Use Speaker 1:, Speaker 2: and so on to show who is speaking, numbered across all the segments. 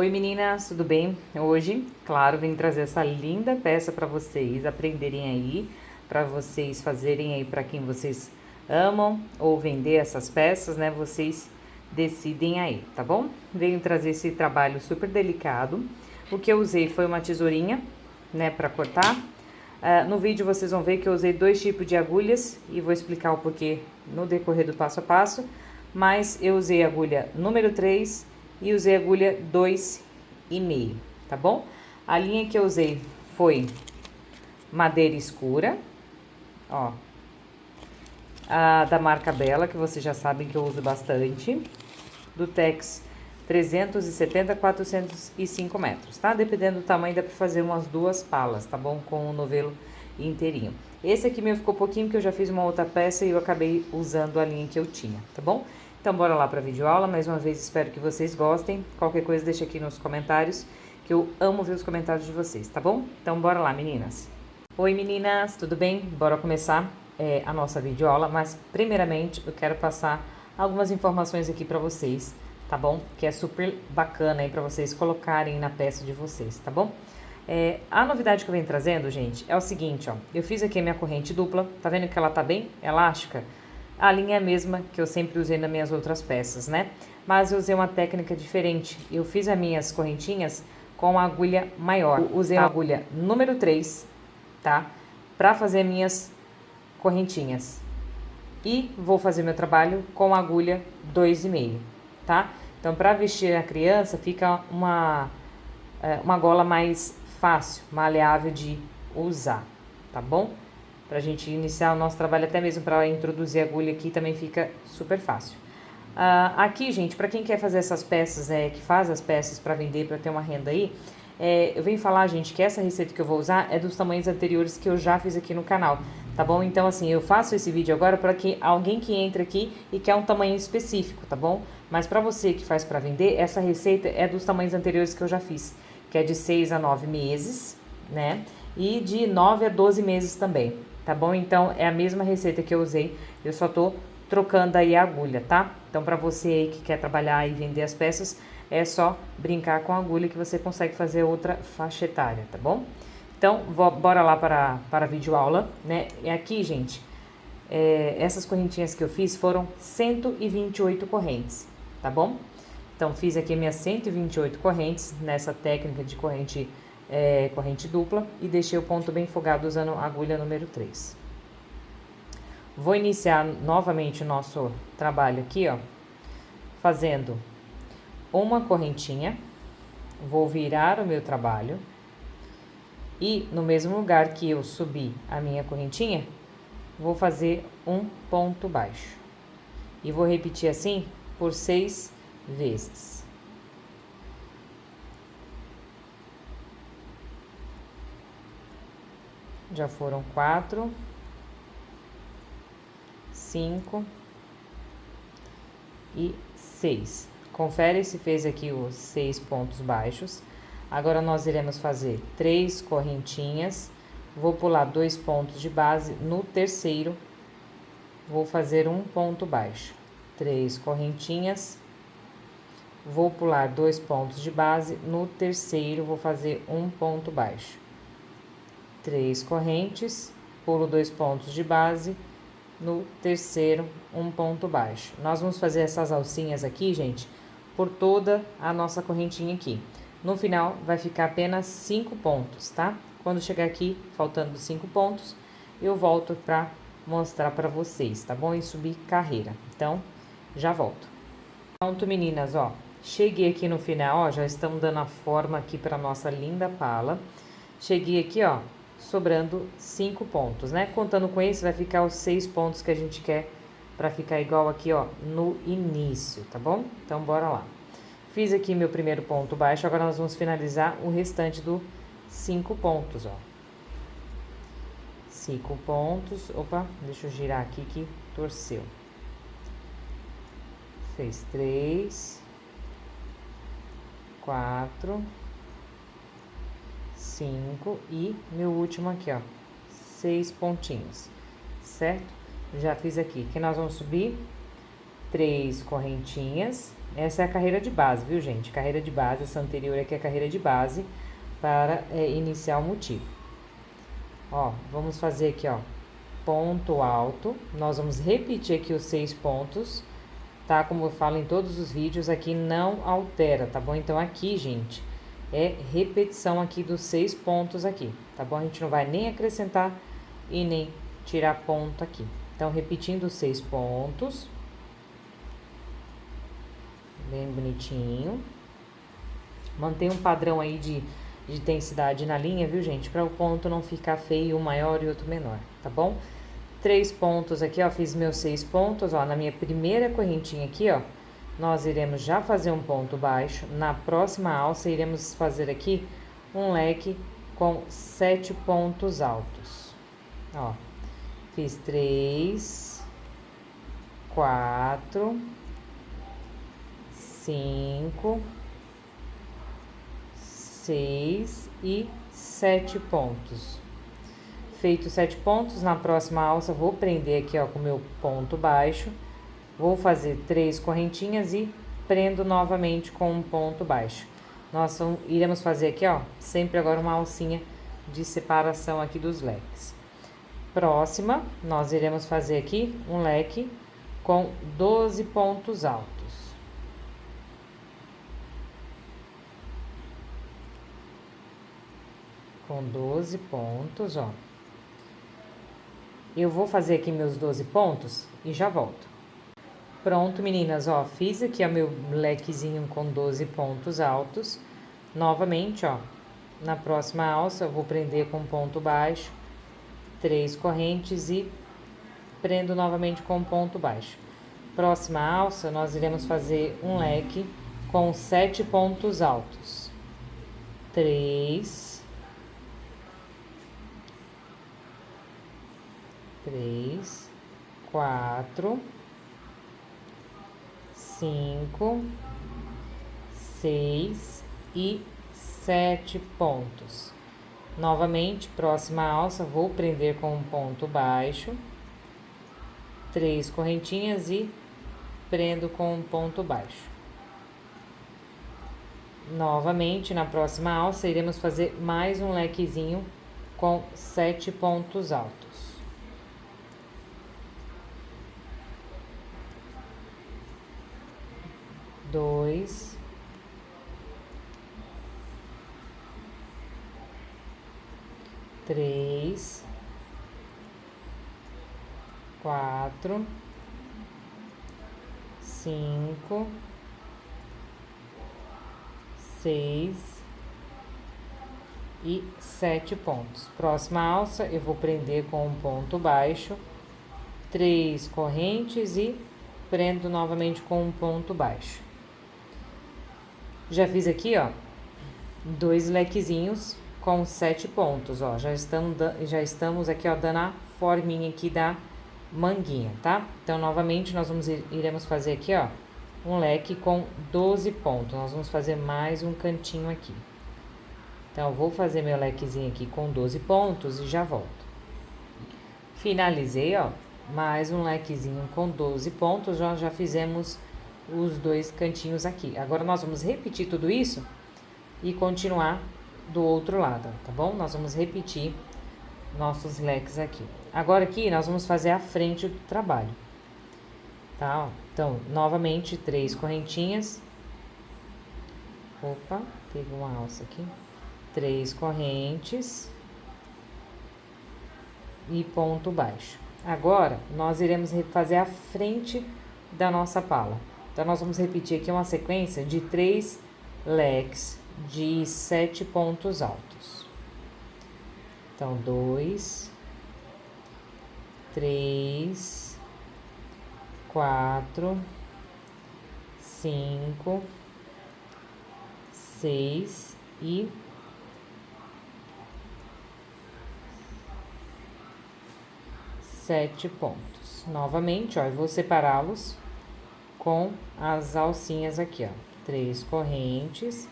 Speaker 1: Oi meninas, tudo bem? Hoje, claro, vim trazer essa linda peça para vocês aprenderem aí, para vocês fazerem aí para quem vocês amam ou vender essas peças, né? Vocês decidem aí, tá bom? Venho trazer esse trabalho super delicado. O que eu usei foi uma tesourinha, né, para cortar. No vídeo vocês vão ver que eu usei 2 tipos de agulhas e vou explicar o porquê no decorrer do passo a passo. Mas eu usei a agulha número 3 e usei a agulha 2,5, tá bom? A linha que eu usei foi madeira escura, ó. A da marca Bella, que vocês já sabem que eu uso bastante. Do Tex 370 a 405 metros, tá? Dependendo do tamanho, dá pra fazer umas 2 palas, tá bom? Com o novelo inteirinho. Esse aqui meu ficou pouquinho, porque eu já fiz uma outra peça e eu acabei usando a linha que eu tinha, tá bom? Então, bora lá pra videoaula. Mais uma vez, espero que vocês gostem. Qualquer coisa, deixa aqui nos comentários, que eu amo ver os comentários de vocês, tá bom? Então, bora lá, meninas. Oi, meninas, tudo bem? Bora começar a nossa videoaula, mas primeiramente eu quero passar algumas informações aqui pra vocês, tá bom? Que é super bacana aí pra vocês colocarem na peça de vocês, tá bom? A novidade que eu venho trazendo, gente, é o seguinte, ó. Eu fiz aqui a minha corrente dupla, tá vendo que ela tá bem elástica? A linha é a mesma que eu sempre usei nas minhas outras peças, né? Mas eu usei uma técnica diferente. Eu fiz as minhas correntinhas com a agulha maior. Eu usei a agulha número 3, tá? Pra fazer minhas correntinhas. E vou fazer meu trabalho com a agulha 2,5, tá? Então, pra vestir a criança, fica uma gola mais fácil, maleável de usar, tá bom? Pra gente iniciar o nosso trabalho, até mesmo para introduzir a agulha aqui, também fica super fácil. Aqui, gente, para quem quer fazer essas peças, que faz as peças para vender, para ter uma renda aí, eu venho falar, gente, que essa receita que eu vou usar é dos tamanhos anteriores que eu já fiz aqui no canal, tá bom? Então, assim, eu faço esse vídeo agora para que alguém que entra aqui e quer um tamanho específico, tá bom? Mas para você que faz para vender, essa receita é dos tamanhos anteriores que eu já fiz, que é de 6 a 9 meses, né? E de 9 a 12 meses também, tá bom? Então, é a mesma receita que eu usei, eu só tô trocando aí a agulha, tá? Então, para você aí que quer trabalhar e vender as peças, é só brincar com a agulha que você consegue fazer outra faixa etária, tá bom? Então, bora lá para a videoaula, né? E aqui, gente, essas correntinhas que eu fiz foram 128 correntes, tá bom? Então, fiz aqui minhas 128 correntes nessa técnica de corrente dupla e deixei o ponto bem folgado usando a agulha número 3. Vou iniciar novamente o nosso trabalho aqui, ó, fazendo uma correntinha, vou virar o meu trabalho e no mesmo lugar que eu subi a minha correntinha, vou fazer um ponto baixo e vou repetir assim por 6 vezes. Já foram 4, 5 e 6. Confere se fez aqui os 6 pontos baixos. Agora, nós iremos fazer 3 correntinhas. Vou pular 2 pontos de base. No terceiro, vou fazer um ponto baixo. 3 correntinhas. Vou pular 2 pontos de base. No terceiro, vou fazer um ponto baixo. 3 correntes, pulo 2 pontos de base, no terceiro, um ponto baixo. Nós vamos fazer essas alcinhas aqui, gente, por toda a nossa correntinha aqui. No final, vai ficar apenas 5 pontos, tá? Quando chegar aqui, faltando 5 pontos, eu volto pra mostrar pra vocês, tá bom? E subir carreira. Então, já volto. Pronto, meninas, ó. Cheguei aqui no final, ó, já estamos dando a forma aqui pra nossa linda pala. Cheguei aqui, ó, sobrando 5 pontos, né? Contando com esse, vai ficar os 6 pontos que a gente quer pra ficar igual aqui, ó, no início, tá bom? Então, bora lá. Fiz aqui meu primeiro ponto baixo, agora nós vamos finalizar o restante do 5 pontos, ó. 5 pontos, opa, deixa eu girar aqui que torceu. Fez 3, 4, 5 e meu último aqui, ó, 6 pontinhos, certo? Já fiz aqui, que nós vamos subir 3 correntinhas, Essa é a carreira de base, viu, gente? Carreira de base, essa anterior aqui é a carreira de base para iniciar o motivo. Ó, vamos fazer aqui, ó, ponto alto. Nós vamos repetir aqui os 6 pontos, tá? Como eu falo em todos os vídeos, aqui não altera, tá bom? Então, aqui, gente, é repetição aqui dos 6 pontos aqui, tá bom? A gente não vai nem acrescentar e nem tirar ponto aqui. Então, repetindo os 6 pontos. Bem bonitinho. Mantém um padrão aí de intensidade na linha, viu, gente? Para o ponto não ficar feio, um maior e outro menor, tá bom? 3 pontos aqui, ó, fiz meus 6 pontos, ó, na minha primeira correntinha aqui, ó, nós iremos já fazer um ponto baixo. Na próxima alça, iremos fazer aqui um leque com 7 pontos altos. Ó, fiz 3, 4, 5, 6 e 7 pontos. Feito 7 pontos, na próxima alça vou prender aqui, ó, com o meu ponto baixo. Vou fazer 3 correntinhas e prendo novamente com um ponto baixo. Nós iremos fazer aqui, ó, sempre agora uma alcinha de separação aqui dos leques. Próxima, nós iremos fazer aqui um leque com 12 pontos altos. Com 12 pontos, ó. Eu vou fazer aqui meus 12 pontos e já volto. Pronto, meninas, ó, fiz aqui, ó, meu lequezinho com 12 pontos altos. Novamente, ó, na próxima alça eu vou prender com ponto baixo, 3 correntes e prendo novamente com ponto baixo. Próxima alça, nós iremos fazer um leque com 7 pontos altos. 3, 4, 5, 6 e 7 pontos. Novamente, próxima alça, vou prender com um ponto baixo, 3 correntinhas e prendo com um ponto baixo. Novamente, na próxima alça, iremos fazer mais um lequezinho com 7 pontos altos. 2, 3, 4, 5, 6 e 7 pontos. Próxima alça, eu vou prender com um ponto baixo, 3 correntes e prendo novamente com um ponto baixo. Já fiz aqui, ó, 2 lequezinhos com 7 pontos, ó. Já estamos aqui, ó, dando a forminha aqui da manguinha, tá? Então, novamente, nós iremos fazer aqui, ó, um leque com 12 pontos. Nós vamos fazer mais um cantinho aqui. Então, eu vou fazer meu lequezinho aqui com 12 pontos e já volto. Finalizei, ó, mais um lequezinho com 12 pontos, já fizemos os 2 cantinhos aqui. Agora, nós vamos repetir tudo isso e continuar do outro lado, tá bom? Nós vamos repetir nossos leques aqui. Agora, aqui, nós vamos fazer a frente do trabalho, tá? Ó, então, novamente, 3 correntinhas. Opa, teve uma alça aqui. 3 correntes e ponto baixo. Agora, nós iremos fazer a frente da nossa pala. Então, nós vamos repetir aqui uma sequência de 3 leques de 7 pontos altos. Então, 2, 3, 4, 5, 6 e 7 pontos. Novamente, ó, eu vou separá-los com as alcinhas aqui, ó. 3 correntes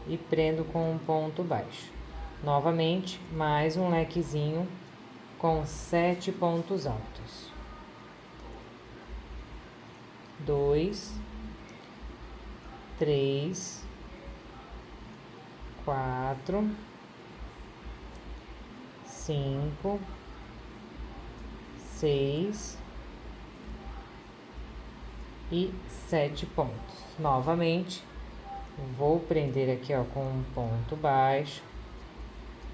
Speaker 1: e prendo com um ponto baixo. Novamente, mais um lequezinho com 7 pontos altos. 2, 3, 4, 5, 6 e 7 pontos. Novamente, vou prender aqui, ó, com um ponto baixo,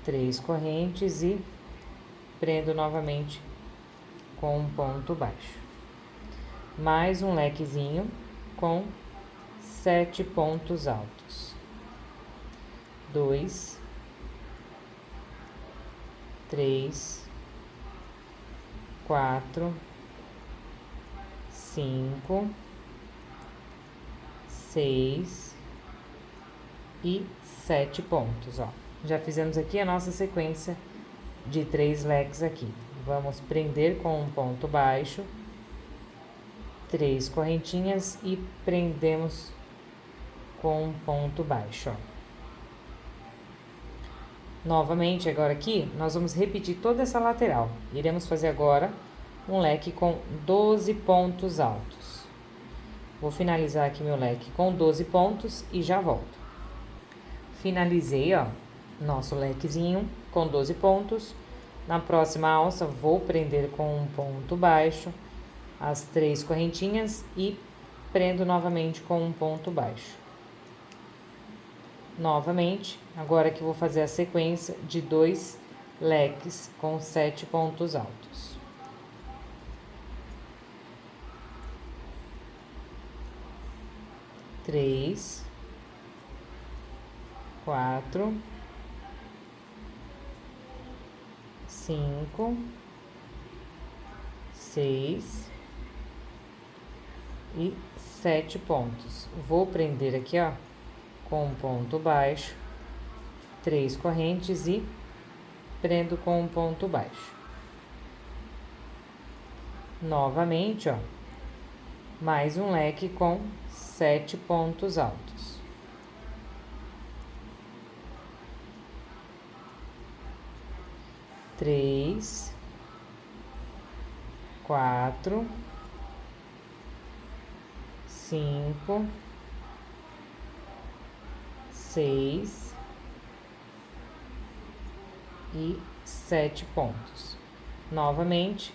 Speaker 1: 3 correntes e prendo novamente com um ponto baixo. Mais um lequezinho com 7 pontos altos. 2, 3, 4, 5, 6 e 7 pontos, ó. Já fizemos aqui a nossa sequência de 3 leques aqui. Vamos prender com um ponto baixo, 3 correntinhas e prendemos com um ponto baixo, ó. Novamente, agora aqui, nós vamos repetir toda essa lateral. Iremos fazer agora um leque com 12 pontos altos. Vou finalizar aqui meu leque com 12 pontos e já volto. Finalizei, ó, nosso lequezinho com 12 pontos. Na próxima alça, vou prender com um ponto baixo as 3 correntinhas e prendo novamente com um ponto baixo. Novamente, agora que vou fazer a sequência de 2 leques com 7 pontos altos. Três, 4, 5, 6 e 7 pontos. Vou prender aqui, ó, com um ponto baixo, 3 correntes e prendo com um ponto baixo. Novamente, ó, mais um leque com 7 pontos altos. Três, 4, 5, 6 e 7 pontos. Novamente,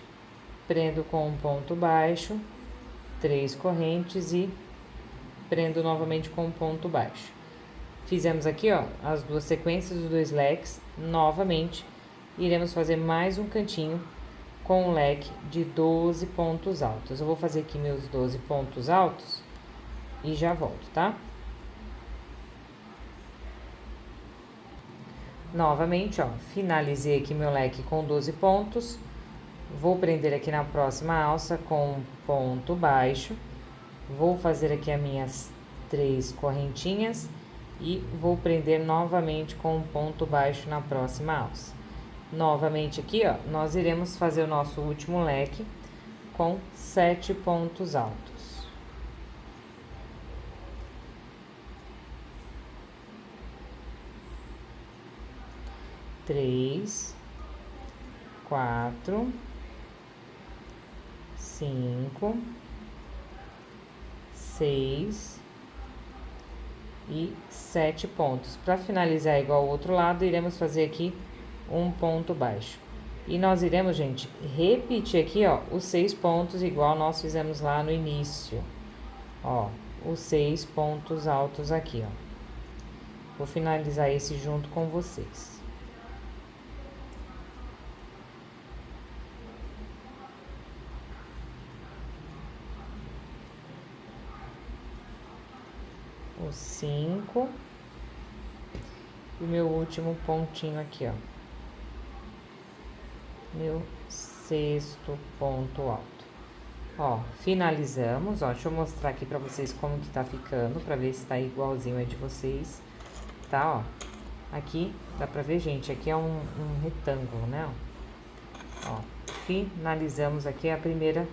Speaker 1: prendo com um ponto baixo, 3 correntes e prendo novamente com um ponto baixo. Fizemos aqui, ó, as 2 sequências dos 2 leques. Novamente, iremos fazer mais um cantinho com um leque de 12 pontos altos. Eu vou fazer aqui meus 12 pontos altos e já volto, tá? Novamente, ó, finalizei aqui meu leque com 12 pontos. Vou prender aqui na próxima alça com um ponto baixo. Vou fazer aqui as minhas 3 correntinhas e vou prender novamente com um ponto baixo na próxima alça. Novamente aqui, ó, nós iremos fazer o nosso último leque com 7 pontos altos. 3, 4, 5, 6 e 7 pontos. Para finalizar igual ao outro lado, iremos fazer aqui um ponto baixo. E nós iremos, gente, repetir aqui, ó, os 6 pontos igual nós fizemos lá no início. Ó, os 6 pontos altos aqui, ó. Vou finalizar esse junto com vocês. Os 5 e o meu último pontinho aqui, ó. Meu 6º ponto alto. Ó, finalizamos, ó, deixa eu mostrar aqui pra vocês como que tá ficando, pra ver se tá igualzinho aí de vocês, tá, ó. Aqui, dá pra ver, gente, aqui é um retângulo, né, ó. Finalizamos aqui a primeira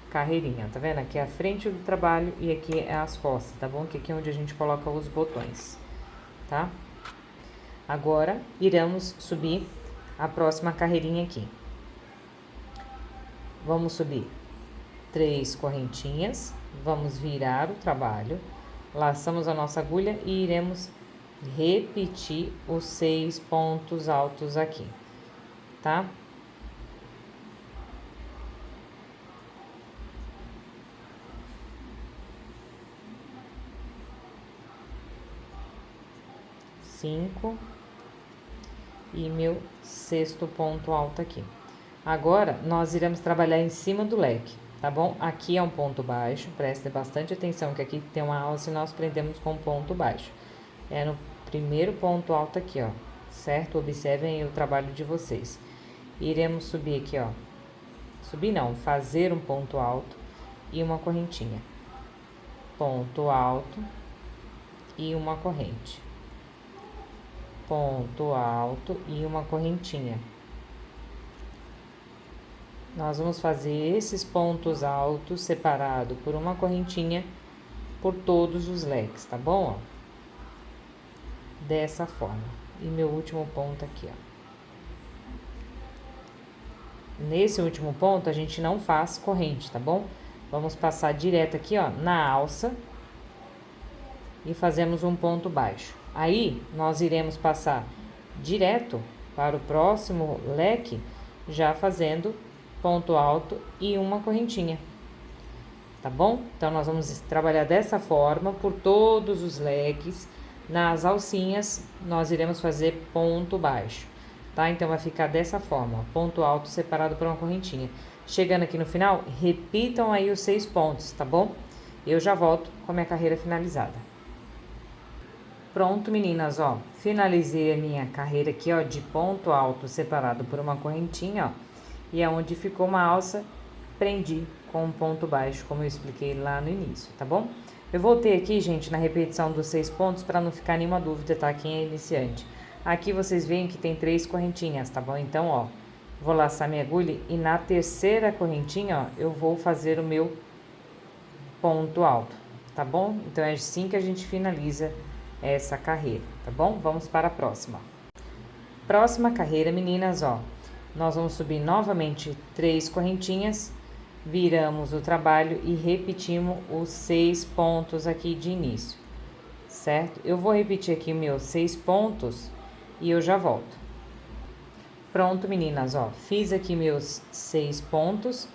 Speaker 1: carreirinha, tá vendo? Aqui é a frente do trabalho e aqui é as costas, tá bom? Que aqui é onde a gente coloca os botões, tá? Agora, iremos subir a próxima carreirinha aqui. Vamos subir 3 correntinhas, vamos virar o trabalho, laçamos a nossa agulha e iremos repetir os 6 pontos altos aqui, tá? Cinco e meu 6º ponto alto aqui. Agora, nós iremos trabalhar em cima do leque, tá bom? Aqui é um ponto baixo, prestem bastante atenção que aqui tem uma alça e nós prendemos com ponto baixo. É no primeiro ponto alto aqui, ó, certo? Observem o trabalho de vocês. Iremos subir aqui, ó. Subir não, fazer um ponto alto e uma correntinha. Ponto alto e uma corrente. Ponto alto e uma correntinha. Nós vamos fazer esses pontos altos separado por uma correntinha por todos os leques, tá bom? Ó, dessa forma. E meu último ponto aqui, ó. Nesse último ponto, a gente não faz corrente, tá bom? Vamos passar direto aqui, ó, na alça e fazemos um ponto baixo. Aí, nós iremos passar direto para o próximo leque, já fazendo ponto alto e uma correntinha, tá bom? Então, nós vamos trabalhar dessa forma por todos os leques. Nas alcinhas, nós iremos fazer ponto baixo, tá? Então, vai ficar dessa forma, ó, ponto alto separado por uma correntinha. Chegando aqui no final, repitam aí os 6 pontos, tá bom? Eu já volto com a minha carreira finalizada. Pronto, meninas, ó, finalizei a minha carreira aqui, ó, de ponto alto separado por uma correntinha, ó. E é onde ficou uma alça, prendi com um ponto baixo, como eu expliquei lá no início, tá bom? Eu voltei aqui, gente, na repetição dos 6 pontos, para não ficar nenhuma dúvida, tá? Quem é iniciante. Aqui vocês veem que tem 3 correntinhas, tá bom? Então, ó, vou laçar minha agulha e na terceira correntinha, ó, eu vou fazer o meu ponto alto, tá bom? Então, é assim que a gente finaliza essa carreira, tá bom? Vamos para a próxima. Próxima carreira, meninas, ó. Nós vamos subir novamente 3 correntinhas, viramos o trabalho e repetimos os 6 pontos aqui de início, certo? Eu vou repetir aqui meus 6 pontos e eu já volto. Pronto, meninas, ó, fiz aqui meus 6 pontos.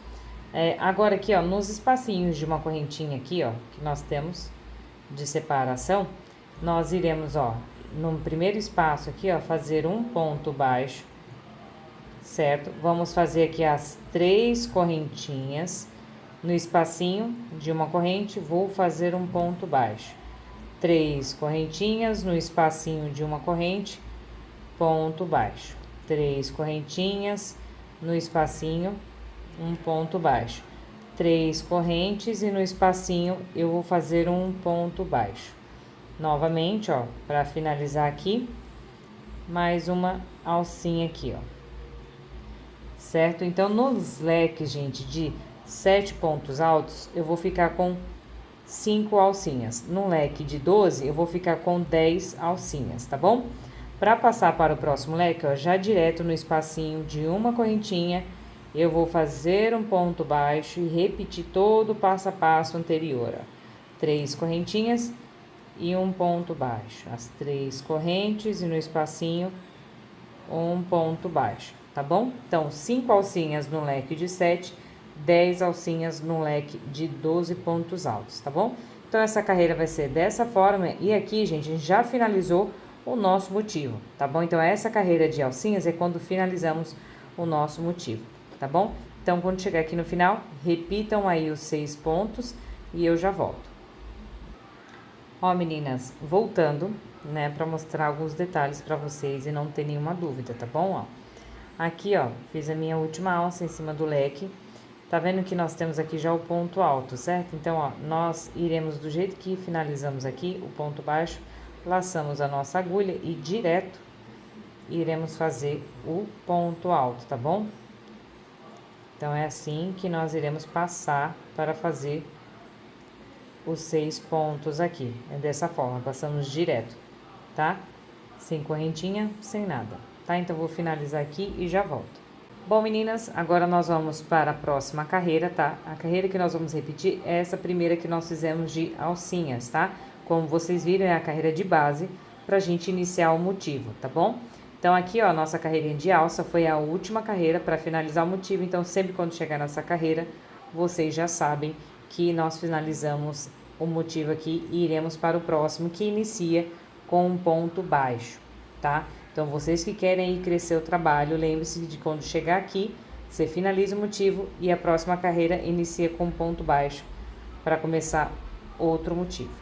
Speaker 1: Agora aqui, ó, nos espacinhos de uma correntinha aqui, ó, que nós temos de separação, nós iremos, ó, no primeiro espaço aqui, ó, fazer um ponto baixo, certo? Vamos fazer aqui as 3 correntinhas. No espacinho de uma corrente, vou fazer um ponto baixo. 3 correntinhas no espacinho de uma corrente, ponto baixo. 3 correntinhas no espacinho, um ponto baixo. 3 correntes e no espacinho eu vou fazer um ponto baixo. Novamente, ó, para finalizar aqui, mais uma alcinha aqui, ó. Certo? Então, nos leques, gente, de 7 pontos altos, eu vou ficar com 5 alcinhas. No leque de 12, eu vou ficar com 10 alcinhas, tá bom? Para passar para o próximo leque, ó, já direto no espacinho de uma correntinha, eu vou fazer um ponto baixo e repetir todo o passo a passo anterior, ó. 3 correntinhas e um ponto baixo. As 3 correntes e no espacinho, um ponto baixo, tá bom? Então, 5 alcinhas no leque de 7, 10 alcinhas no leque de 12 pontos altos, tá bom? Então, essa carreira vai ser dessa forma. E aqui, gente, a gente já finalizou o nosso motivo, tá bom? Então, essa carreira de alcinhas é quando finalizamos o nosso motivo, tá bom? Então, quando chegar aqui no final, repitam aí os 6 pontos e eu já volto. Ó, meninas, voltando, né, para mostrar alguns detalhes para vocês e não ter nenhuma dúvida, tá bom? Ó, aqui, ó, fiz a minha última alça em cima do leque. Tá vendo que nós temos aqui já o ponto alto, certo? Então, ó, nós iremos do jeito que finalizamos aqui o ponto baixo, laçamos a nossa agulha e direto iremos fazer o ponto alto, tá bom? Então, é assim que nós iremos passar para fazer os 6 pontos aqui. É dessa forma, passamos direto, tá? Sem correntinha, sem nada, tá? Então, vou finalizar aqui e já volto. Bom, meninas, agora nós vamos para a próxima carreira, tá? A carreira que nós vamos repetir é essa primeira que nós fizemos de alcinhas, tá? como vocês viram, é a carreira de base pra gente iniciar o motivo, tá bom? Então, aqui, ó, nossa carreirinha de alça foi a última carreira para finalizar o motivo. Então, sempre quando chegar nessa carreira, vocês já sabem que nós finalizamos o motivo aqui e iremos para o próximo, que inicia com um ponto baixo, tá? Então, vocês que querem ir crescer o trabalho, lembre-se de quando chegar aqui, você finaliza o motivo e a próxima carreira inicia com um ponto baixo para começar outro motivo.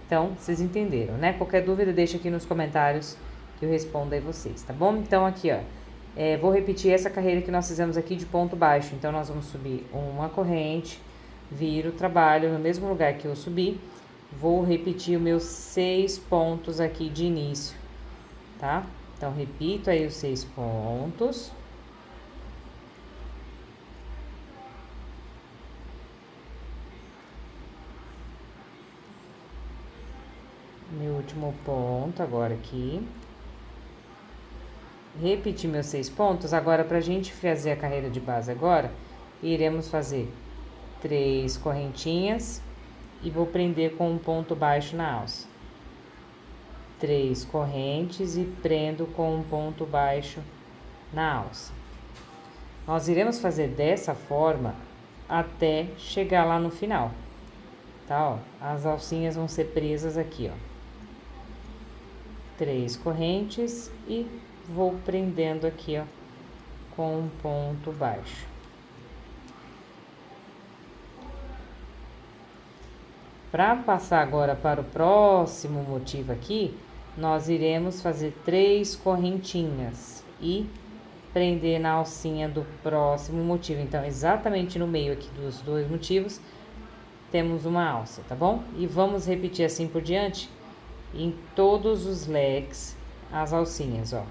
Speaker 1: Então, vocês entenderam, né? Qualquer dúvida, deixa aqui nos comentários que eu respondo aí vocês, tá bom? Então, aqui, ó, vou repetir essa carreira que nós fizemos aqui de ponto baixo. Então, nós vamos subir uma corrente, viro o trabalho no mesmo lugar que eu subi, vou repetir os meus 6 pontos aqui de início, tá? Então, repito aí os 6 pontos. Meu último ponto agora aqui. Repetir meus 6 pontos. Agora, pra gente fazer a carreira de base agora, iremos fazer 3 correntinhas e vou prender com um ponto baixo na alça. 3 correntes e prendo com um ponto baixo na alça. Nós iremos fazer dessa forma até chegar lá no final, tá? Ó, as alcinhas vão ser presas aqui, ó. 3 correntes e vou prendendo aqui, ó, com um ponto baixo. Para passar agora para o próximo motivo aqui, nós iremos fazer 3 correntinhas e prender na alcinha do próximo motivo. Então, exatamente no meio aqui dos 2 motivos, temos uma alça, tá bom? E vamos repetir assim por diante, em todos os leques, as alcinhas, ó.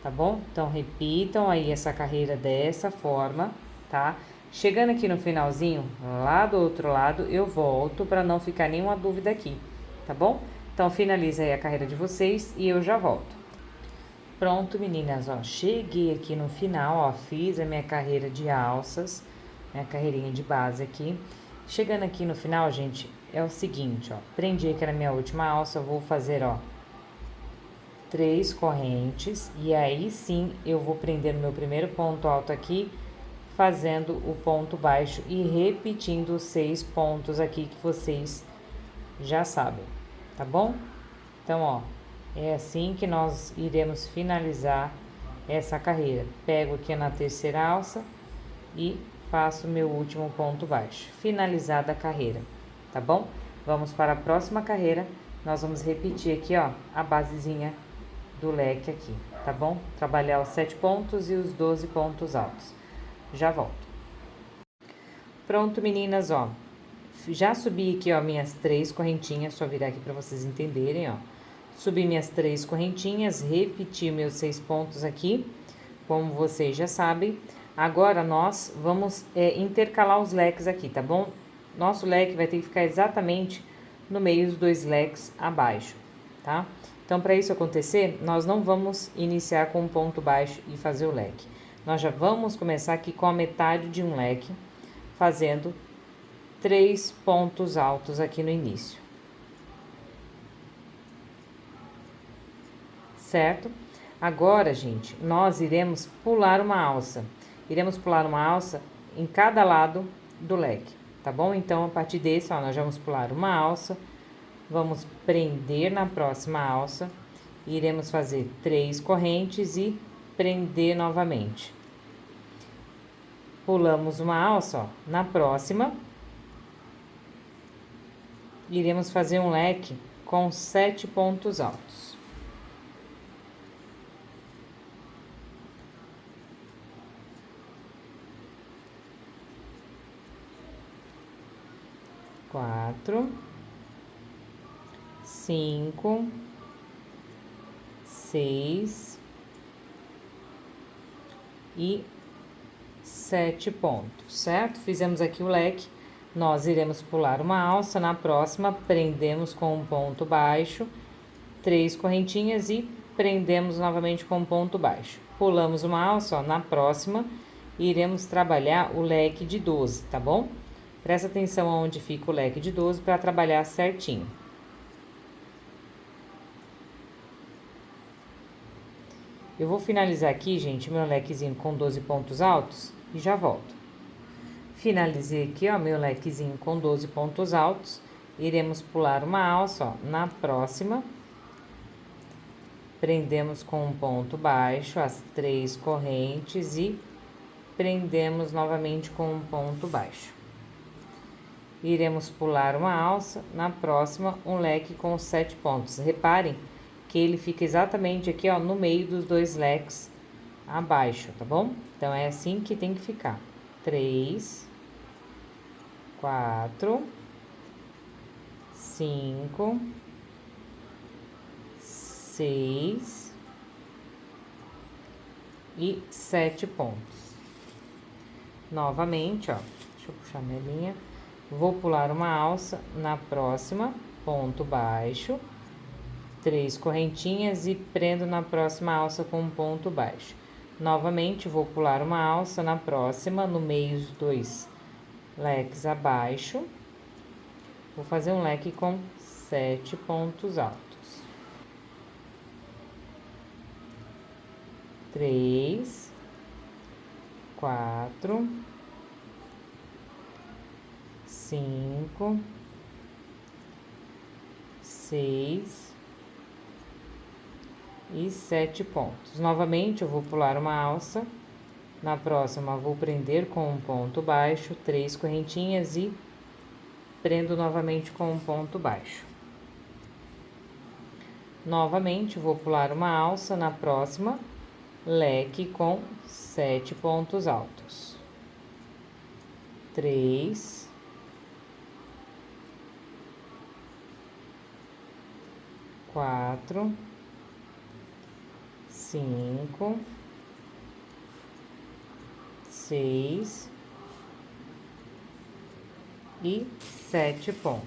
Speaker 1: Tá bom? Então, repitam aí essa carreira dessa forma, tá? Chegando aqui no finalzinho, lá do outro lado, eu volto para não ficar nenhuma dúvida aqui, tá bom? Então, finaliza aí a carreira de vocês e eu já volto. Pronto, meninas, ó, cheguei aqui no final, ó, fiz a minha carreira de alças, minha carreirinha de base aqui. Chegando aqui no final, gente, é o seguinte, ó, prendi aqui na minha última alça, eu vou fazer, ó, 3 correntes e aí sim eu vou prender no meu primeiro ponto alto aqui, fazendo o ponto baixo e repetindo os 6 pontos aqui que vocês já sabem, tá bom? Então, ó, é assim que nós iremos finalizar essa carreira. Pego aqui na terceira alça e faço meu último ponto baixo. Finalizada a carreira, tá bom? Vamos para a próxima carreira. Nós vamos repetir aqui, ó, a basezinha do leque aqui, tá bom? Trabalhar os 7 pontos e os 12 pontos altos. Já volto. Pronto, meninas, ó. Já subi aqui, ó, minhas 3 correntinhas, só virar aqui para vocês entenderem, ó. Subi minhas 3 correntinhas, repeti meus 6 pontos aqui, como vocês já sabem. Agora, nós vamos intercalar os leques aqui, tá bom? Nosso leque vai ter que ficar exatamente no meio dos 2 leques abaixo, tá? Então, para isso acontecer, nós não vamos iniciar com um ponto baixo e fazer o leque. Nós já vamos começar aqui com a metade de um leque, fazendo 3 pontos altos aqui no início. Certo? Agora, gente, nós iremos pular uma alça. Iremos pular uma alça em cada lado do leque, tá bom? Então, a partir desse, ó, nós vamos pular uma alça. Vamos prender na próxima alça, iremos fazer 3 correntes e prender novamente. Pulamos uma alça, ó, na próxima, iremos fazer um leque com 7 pontos altos. Quatro. 5, 6 e 7 pontos, certo? Fizemos aqui o leque, nós iremos pular uma alça, na próxima prendemos com um ponto baixo, 3 correntinhas e prendemos novamente com um ponto baixo. Pulamos uma alça, ó, na próxima iremos trabalhar o leque de 12, tá bom? Presta atenção aonde fica o leque de 12 para trabalhar certinho. Eu vou finalizar aqui, gente, meu lequezinho com 12 pontos altos e já volto. Finalizei aqui, ó, meu lequezinho com 12 pontos altos. Iremos pular uma alça, ó, na próxima. Prendemos com um ponto baixo as 3 correntes e prendemos novamente com um ponto baixo. Iremos pular uma alça, na próxima um leque com 7 pontos. Reparem que ele fica exatamente aqui, ó, no meio dos 2 leques abaixo, tá bom? Então, é assim que tem que ficar. 3, 4, 5, 6 e 7 pontos. Novamente, ó, deixa eu puxar minha linha. Vou pular uma alça, na próxima, ponto baixo, 3 correntinhas e prendo na próxima alça com um ponto baixo. Novamente, vou pular uma alça na próxima, no meio dos 2 leques abaixo. Vou fazer um leque com 7 pontos altos. 3, 4, 5, 6 e 7 pontos. Novamente, eu vou pular uma alça. Na próxima, vou prender com um ponto baixo, 3 correntinhas e prendo novamente com um ponto baixo. Novamente, vou pular uma alça. Na próxima, leque com 7 pontos altos. 3, 4, 5, 6 e 7 pontos.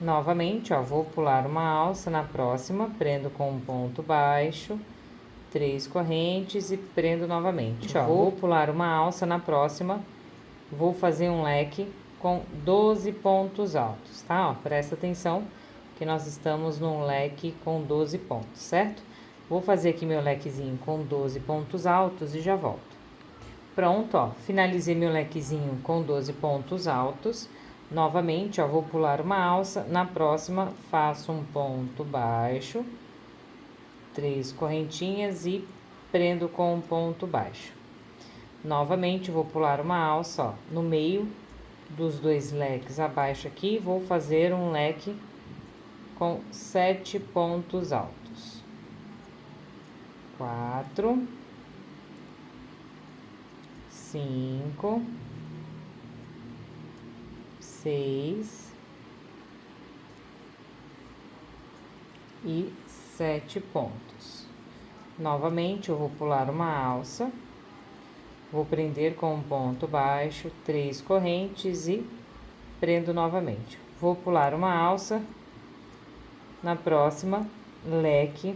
Speaker 1: Novamente, ó, vou pular uma alça na próxima, prendo com um ponto baixo, 3 correntes e prendo novamente. Ó, vou pular uma alça na próxima, vou fazer um leque com 12 pontos altos, tá? Ó, presta atenção que nós estamos num leque com 12 pontos, certo? Vou fazer aqui meu lequezinho com 12 pontos altos e já volto. Pronto, ó, finalizei meu lequezinho com 12 pontos altos. Novamente, ó, vou pular uma alça, na próxima faço um ponto baixo, 3 correntinhas e prendo com um ponto baixo. Novamente, vou pular uma alça, ó, no meio dos 2 leques abaixo aqui, vou fazer um leque com 7 pontos altos. 4, 5, 6 e 7 pontos. Novamente, eu vou pular uma alça, vou prender com um ponto baixo, 3 correntes e prendo novamente. Vou pular uma alça, na próxima, leque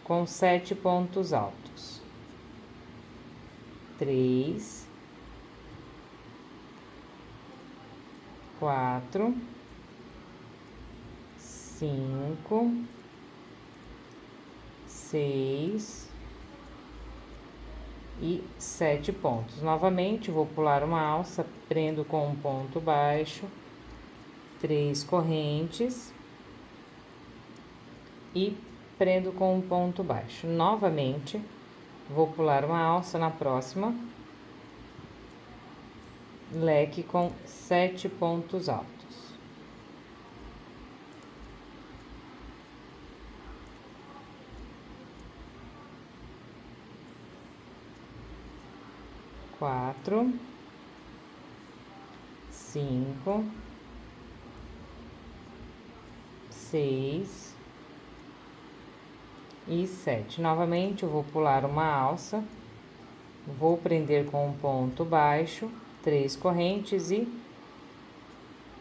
Speaker 1: com 7 pontos altos. 3, 4, 5, 6 e 7 pontos. Novamente, vou pular uma alça, prendo com um ponto baixo, 3 correntes e prendo com um ponto baixo. Novamente, vou pular uma alça na próxima, leque com 7 pontos altos. 4, 5, 6 e 7. Novamente, eu vou pular uma alça, vou prender com um ponto baixo, 3 correntes e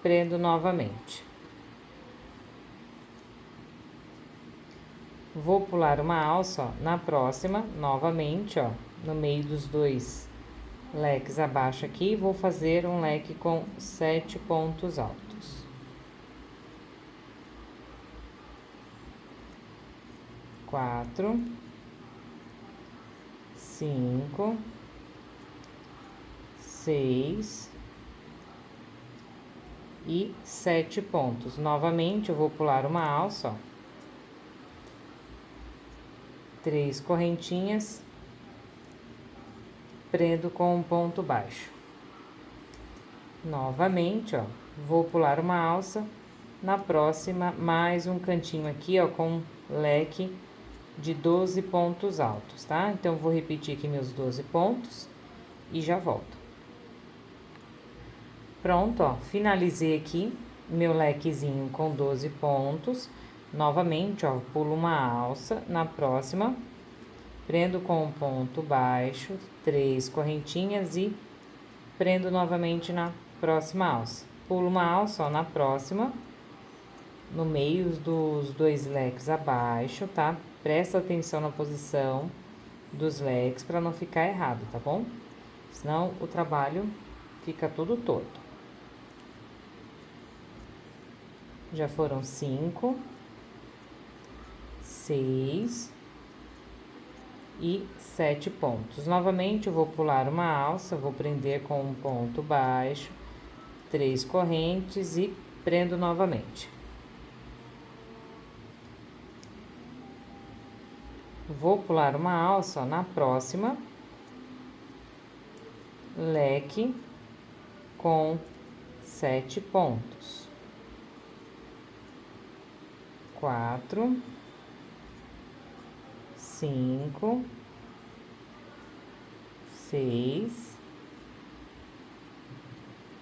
Speaker 1: prendo novamente. Vou pular uma alça, ó, na próxima, novamente, ó, no meio dos 2 leques abaixo aqui, vou fazer um leque com 7 pontos altos. 4, 5, 6 e 7 pontos. Novamente, eu vou pular uma alça, ó. 3 correntinhas, prendo com um ponto baixo. Novamente, ó, vou pular uma alça, na próxima, mais um cantinho aqui, ó, com leque de 12 pontos altos, tá? Então, vou repetir aqui meus 12 pontos e já volto. Pronto, ó, finalizei aqui meu lequezinho com 12 pontos. Novamente, ó, pulo uma alça, na próxima, prendo com um ponto baixo, 3 correntinhas e prendo novamente na próxima alça. Pulo uma alça, ó, na próxima, no meio dos 2 leques abaixo, tá? Presta atenção na posição dos leques para não ficar errado, tá bom? Senão o trabalho fica todo torto. Já foram 5, 6 e 7 pontos. Novamente, eu vou pular uma alça, vou prender com um ponto baixo, 3 correntes e prendo novamente. Vou pular uma alça, ó, na próxima, leque com 7 pontos. 4, 5, 6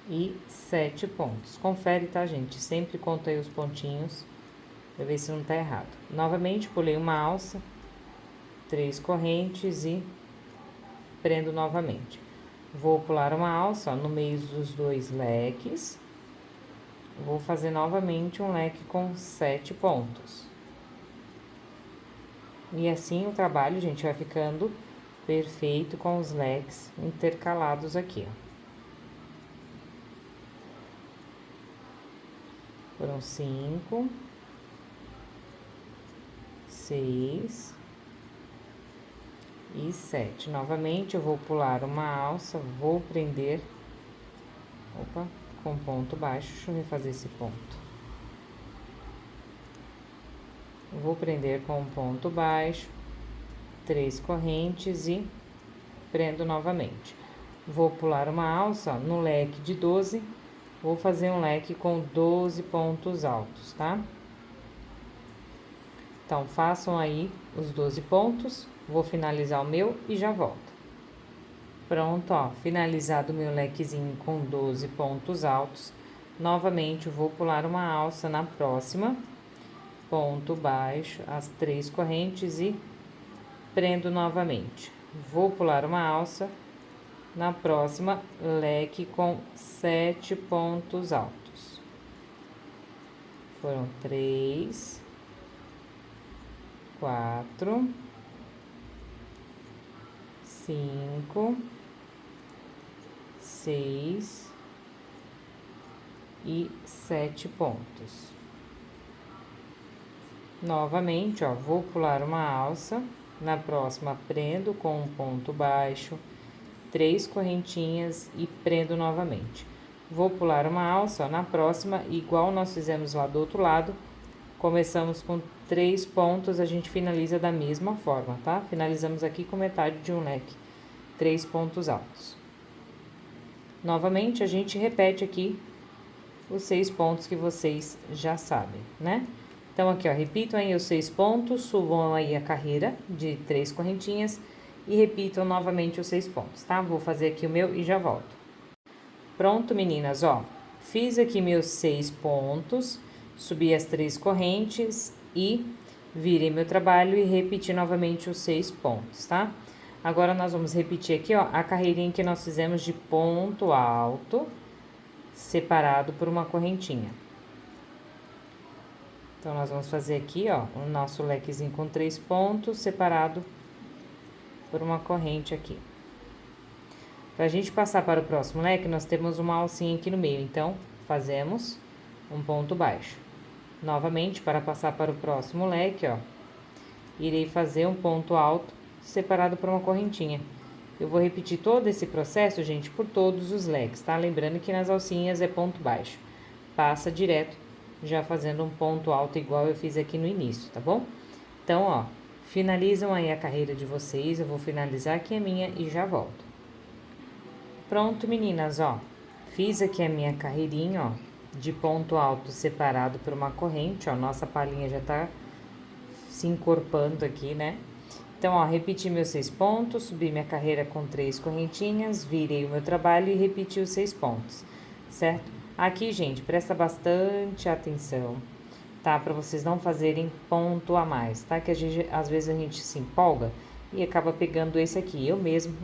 Speaker 1: e 7 pontos. Confere, tá, gente? Sempre conta aí os pontinhos pra ver se não tá errado. Novamente, pulei uma alça, 3 correntes e prendo novamente. Vou pular uma alça, ó, no meio dos 2 leques. Vou fazer novamente um leque com 7 pontos. E assim o trabalho, gente, vai ficando perfeito com os leques intercalados aqui, ó. Foram 5, 6 e 7. Novamente, eu vou pular uma alça, vou prender, opa, com ponto baixo, deixa eu refazer esse ponto. Vou prender com um ponto baixo, 3 correntes e prendo novamente. Vou pular uma alça, ó, no leque de 12, vou fazer um leque com 12 pontos altos, tá? Então, façam aí os 12 pontos, vou finalizar o meu e já volto. Pronto, ó, finalizado o meu lequezinho com 12 pontos altos. Novamente, vou pular uma alça na próxima, ponto baixo, as 3 correntes e prendo novamente. Vou pular uma alça, na próxima, leque com 7 pontos altos. Foram 3, 4, 5, 6 e 7 pontos. Novamente, ó, vou pular uma alça, na próxima prendo com um ponto baixo, 3 correntinhas e prendo novamente. Vou pular uma alça, ó, na próxima, igual nós fizemos lá do outro lado, começamos com 3 pontos, a gente finaliza da mesma forma, tá? Finalizamos aqui com metade de um leque, 3 pontos altos. Novamente, a gente repete aqui os 6 pontos que vocês já sabem, né? Então, aqui, ó, repitam aí os 6 pontos, subam aí a carreira de 3 correntinhas e repitam novamente os 6 pontos, tá? Vou fazer aqui o meu e já volto. Pronto, meninas, ó, fiz aqui meus 6 pontos, subi as 3 correntes e virei meu trabalho e repeti novamente os 6 pontos, tá? Agora, nós vamos repetir aqui, ó, a carreirinha que nós fizemos de ponto alto, separado por uma correntinha. Então, nós vamos fazer aqui, ó, o nosso lequezinho com 3 pontos, separado por uma corrente aqui. Pra gente passar para o próximo leque, nós temos uma alcinha aqui no meio, então, fazemos um ponto baixo. Novamente, para passar para o próximo leque, ó, irei fazer um ponto alto separado por uma correntinha. Eu vou repetir todo esse processo, gente, por todos os leques, tá? Lembrando que nas alcinhas é ponto baixo. Passa direto, já fazendo um ponto alto igual eu fiz aqui no início, tá bom? Então, ó, finalizam aí a carreira de vocês, eu vou finalizar aqui a minha e já volto. Pronto, meninas, ó, fiz aqui a minha carreirinha, ó, de ponto alto separado por uma corrente, ó, nossa palhinha já tá se encorpando aqui, né? Então, ó, repeti meus 6 pontos, subi minha carreira com 3 correntinhas, virei o meu trabalho e repeti os 6 pontos, certo? Aqui, gente, presta bastante atenção, tá? Pra vocês não fazerem ponto a mais, tá? Que às vezes a gente se empolga e acaba pegando esse aqui. Eu mesmo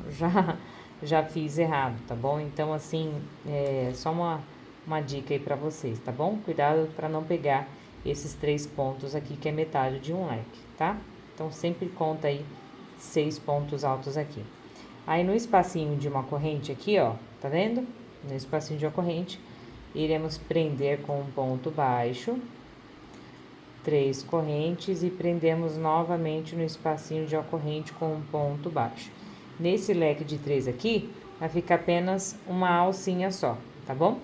Speaker 1: já fiz errado, tá bom? Então, assim, só uma dica aí pra vocês, tá bom? Cuidado pra não pegar esses 3 pontos aqui, que é metade de um leque, tá? Então, sempre conta aí 6 pontos altos aqui. Aí, no espacinho de uma corrente aqui, ó, tá vendo? No espacinho de uma corrente, iremos prender com um ponto baixo, 3 correntes e prendemos novamente no espacinho de uma corrente com um ponto baixo. Nesse leque de 3 aqui, vai ficar apenas uma alcinha só, tá bom?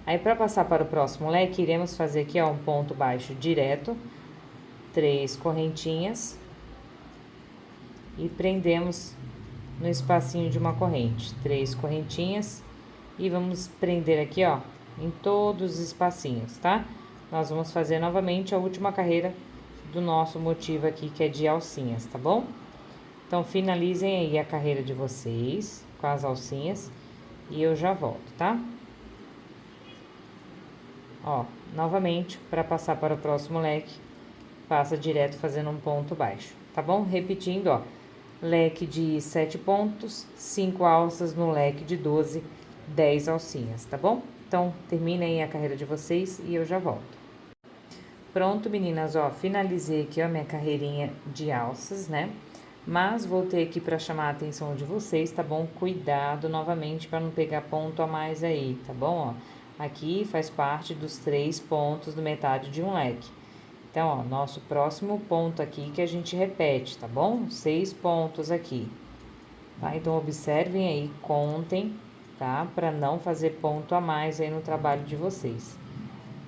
Speaker 1: Aí, para passar para o próximo leque, iremos fazer aqui, ó, um ponto baixo direto, 3 correntinhas e prendemos no espacinho de uma corrente, 3 correntinhas e vamos prender aqui, ó, em todos os espacinhos, tá? Nós vamos fazer novamente a última carreira do nosso motivo aqui, que é de alcinhas, tá bom? Então, finalizem aí a carreira de vocês com as alcinhas e eu já volto, tá? Ó, novamente, para passar para o próximo leque, passa direto fazendo um ponto baixo, tá bom? Repetindo, ó, leque de 7 pontos, 5 alças no leque de 12, 10 alcinhas, tá bom? Então, terminem a carreira de vocês e eu já volto. Pronto, meninas, ó, finalizei aqui, ó, minha carreirinha de alças, né? Mas voltei aqui para chamar a atenção de vocês, tá bom? Cuidado novamente para não pegar ponto a mais aí, tá bom? Ó, aqui faz parte dos 3 pontos do metade de um leque. Então, ó, nosso próximo ponto aqui que a gente repete, tá bom? 6 pontos aqui, tá? Então, observem aí, contem, tá? Pra não fazer ponto a mais aí no trabalho de vocês,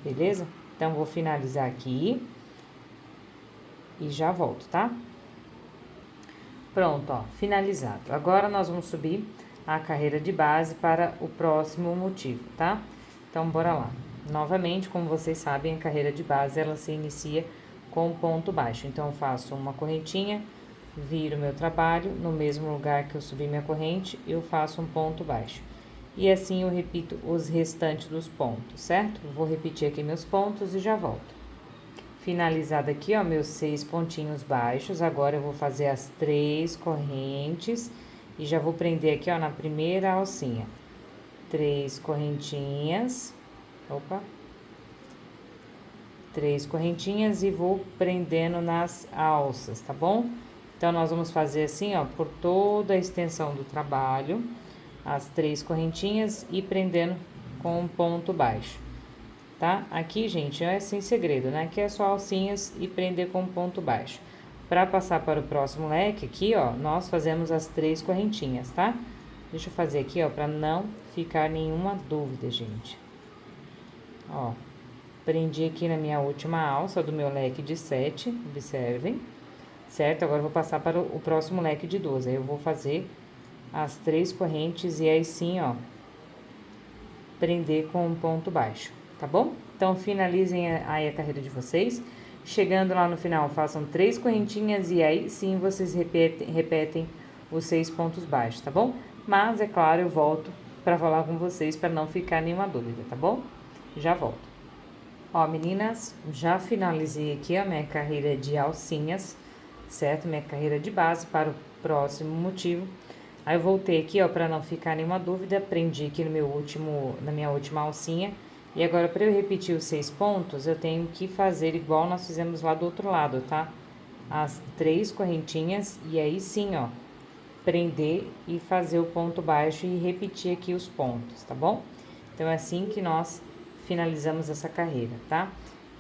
Speaker 1: beleza? Então, vou finalizar aqui e já volto, tá? Pronto, ó, finalizado. Agora, nós vamos subir a carreira de base para o próximo motivo, tá? Então, bora lá. Novamente, como vocês sabem, a carreira de base, ela se inicia com ponto baixo. Então, eu faço uma correntinha, viro meu trabalho, no mesmo lugar que eu subi minha corrente, eu faço um ponto baixo. E assim eu repito os restantes dos pontos, certo? Vou repetir aqui meus pontos e já volto. Finalizado aqui, ó, meus 6 pontinhos baixos, agora eu vou fazer as 3 correntes e já vou prender aqui, ó, na primeira alcinha. 3 correntinhas, opa, 3 correntinhas e vou prendendo nas alças, tá bom? Então, nós vamos fazer assim, ó, por toda a extensão do trabalho, as 3 correntinhas e prendendo com um ponto baixo, tá? Aqui, gente, é sem segredo, né? Aqui é só alcinhas e prender com um ponto baixo. Para passar para o próximo leque, aqui, ó, nós fazemos as 3 correntinhas, tá? Deixa eu fazer aqui, ó, para não ficar nenhuma dúvida, gente. Ó, prendi aqui na minha última alça do meu leque de 7, observem, certo? Agora, eu vou passar para o próximo leque de 12. Aí, eu vou fazer as 3 correntes e aí sim, ó, prender com um ponto baixo, tá bom? Então, finalizem aí a carreira de vocês. Chegando lá no final, façam 3 correntinhas e aí sim vocês repetem os 6 pontos baixos, tá bom? Mas, é claro, eu volto para falar com vocês para não ficar nenhuma dúvida, tá bom? Já volto. Ó, meninas, já finalizei aqui a minha carreira de alcinhas, certo? Minha carreira de base para o próximo motivo. Aí, eu voltei aqui, ó, para não ficar nenhuma dúvida, prendi aqui na minha última alcinha. E agora, para eu repetir os 6 pontos, eu tenho que fazer igual nós fizemos lá do outro lado, tá? As 3 correntinhas e aí sim, ó, prender e fazer o ponto baixo e repetir aqui os pontos, tá bom? Então, é assim que nós finalizamos essa carreira, tá?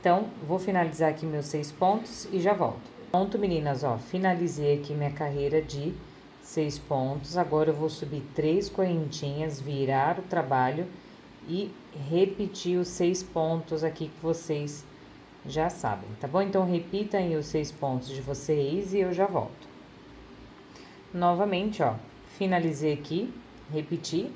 Speaker 1: Então, vou finalizar aqui meus 6 pontos e já volto. Pronto, meninas, ó, finalizei aqui minha carreira de 6 pontos. Agora eu vou subir 3 correntinhas, virar o trabalho e repetir os 6 pontos aqui que vocês já sabem, tá bom? Então, repitam aí os 6 pontos de vocês e eu já volto. Novamente, ó, finalizei aqui, repeti